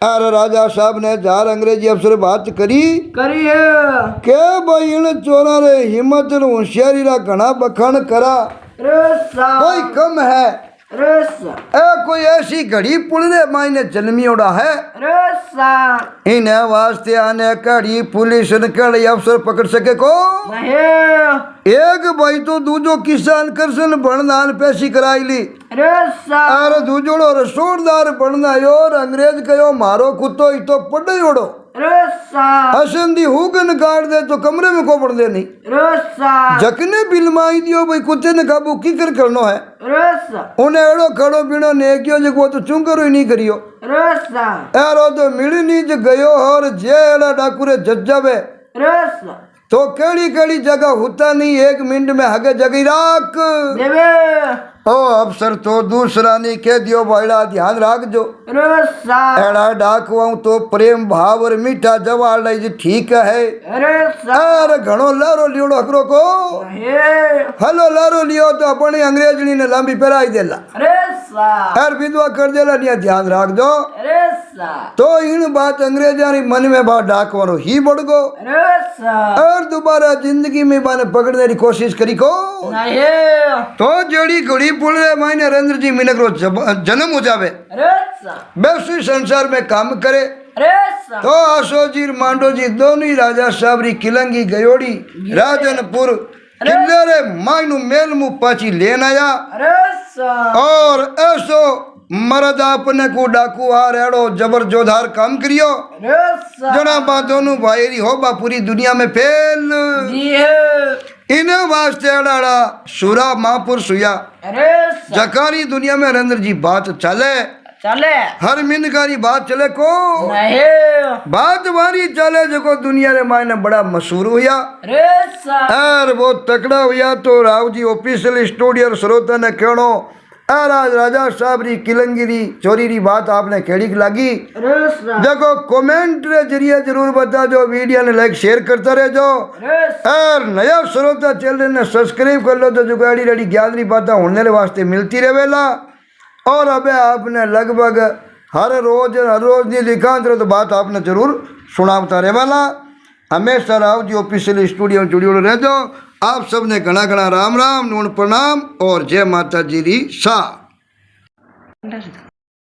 अरे राजा साहब ने जार अंग्रेजी अफसर बात करी करिए के भाई इन चोरा रे हिम्मत और होशियारी रा घना बखान करा अरे साहब कोई कम है अरे साहब ए कोई ऐसी घड़ी पुलने मायने जन्मी उड़ा है अरे साहब इन्हें वास्ते आने कड़ी पुलिस ने कड़ी अफसर पकड़ सके को नहीं एक भाई तो दूजो किसान करसन बनदान पैसी कराई ली अरे साहब अरे दूजोड़ो रसोड़दार बनना यो और अंग्रेज कहो मारो कुत्तो ही तो पड़े ओड़ो अरे साहब हसन दी हुगन काट दे तो कमरे में को पड़ दे नहीं अरे साहब जकने बिल माई दियो भाई कुत्ते ने काबू की कर करनो है अरे साहब उन्हें एड़ो खड़ो पीड़ो ने क्यों जो वो तो चुंकरो ही नहीं करियो अरे साहब यारो तो मिली नहीं जो गयो और जे एड़ा डाकुरे जज्जाबे अरे साहब तो केड़ी केड़ी जगह होता नहीं एक मिनट में हगे जगी राख देवे ओ अफसर तो दूसरा नहीं कह दियो भाईड़ा ध्यान राख जो अरे साहब एड़ा डाकवाऊं तो प्रेम भाव और मीठा जवाब लाई जी ठीक है अरे साहब अरे घणो लारो लियोड़ो हकरो को नहीं हलो लारो लियो तो अपनी अंग्रेजनी ने लांबी पहराई देला अरे साहब हर विधवा कर देला नहीं ध्यान राख दो अरे साहब तो इन बात अंग्रेजानी मन में बात डाकवानो ही बढ़ गो अरे साहब और दोबारा जिंदगी में बाने पकड़ने की कोशिश करी को नहीं तो जड़ी घड़ी पुल रे मायने नरेंद्र जी मिनक रो जन्म हो जावे अरे साहब वैसे संसार में काम करे अरे साहब तो आशो जी मांडो जी दोनों ही राजा साहब री किलंगी गयोड़ी राजनपुर किले रे मायनू मेल मु पाची लेन आया अरे साहब और ऐसो मरद अपने को डाकू आ रेड़ो जबर जोधार काम करियो अरे साहब जना बा दोनों भाई हो बा पूरी दुनिया में फैल जी है इन्हें वास्ते अड़ाड़ा सुरा महापुर सुया अरे साहब जकारी दुनिया में नरेंद्र जी बात चले चले हर मिनकारी बात चले को नहीं बात वारी चले जो दुनिया रे मायने बड़ा मशहूर हुआ अरे साहब और वो तकड़ा हुआ तो राव जी ऑफिशियल स्टूडियो श्रोता ने कहनो और आज राजा साहब री किलंगिरी चोरी री बात आपने केड़ी लगी अरे सा देखो कमेंट रे जरिए जरूर बता जो वीडियो ने लाइक शेयर करते रह जो अरे सा और नया श्रोता चैनल ने सब्सक्राइब कर लो तो जुगाड़ी रड़ी ज्ञानी बातें होने के वास्ते मिलती रहेला। और अबे आपने लगभग हर रोज नहीं लिखा तो बात आपने जरूर सुनावता रहेला। हमेशा राव जी ऑफिशियल स्टूडियो में जुड़े रह जाओ। आप सबने घना घना राम राम नून प्रणाम और जय माता जी री सा।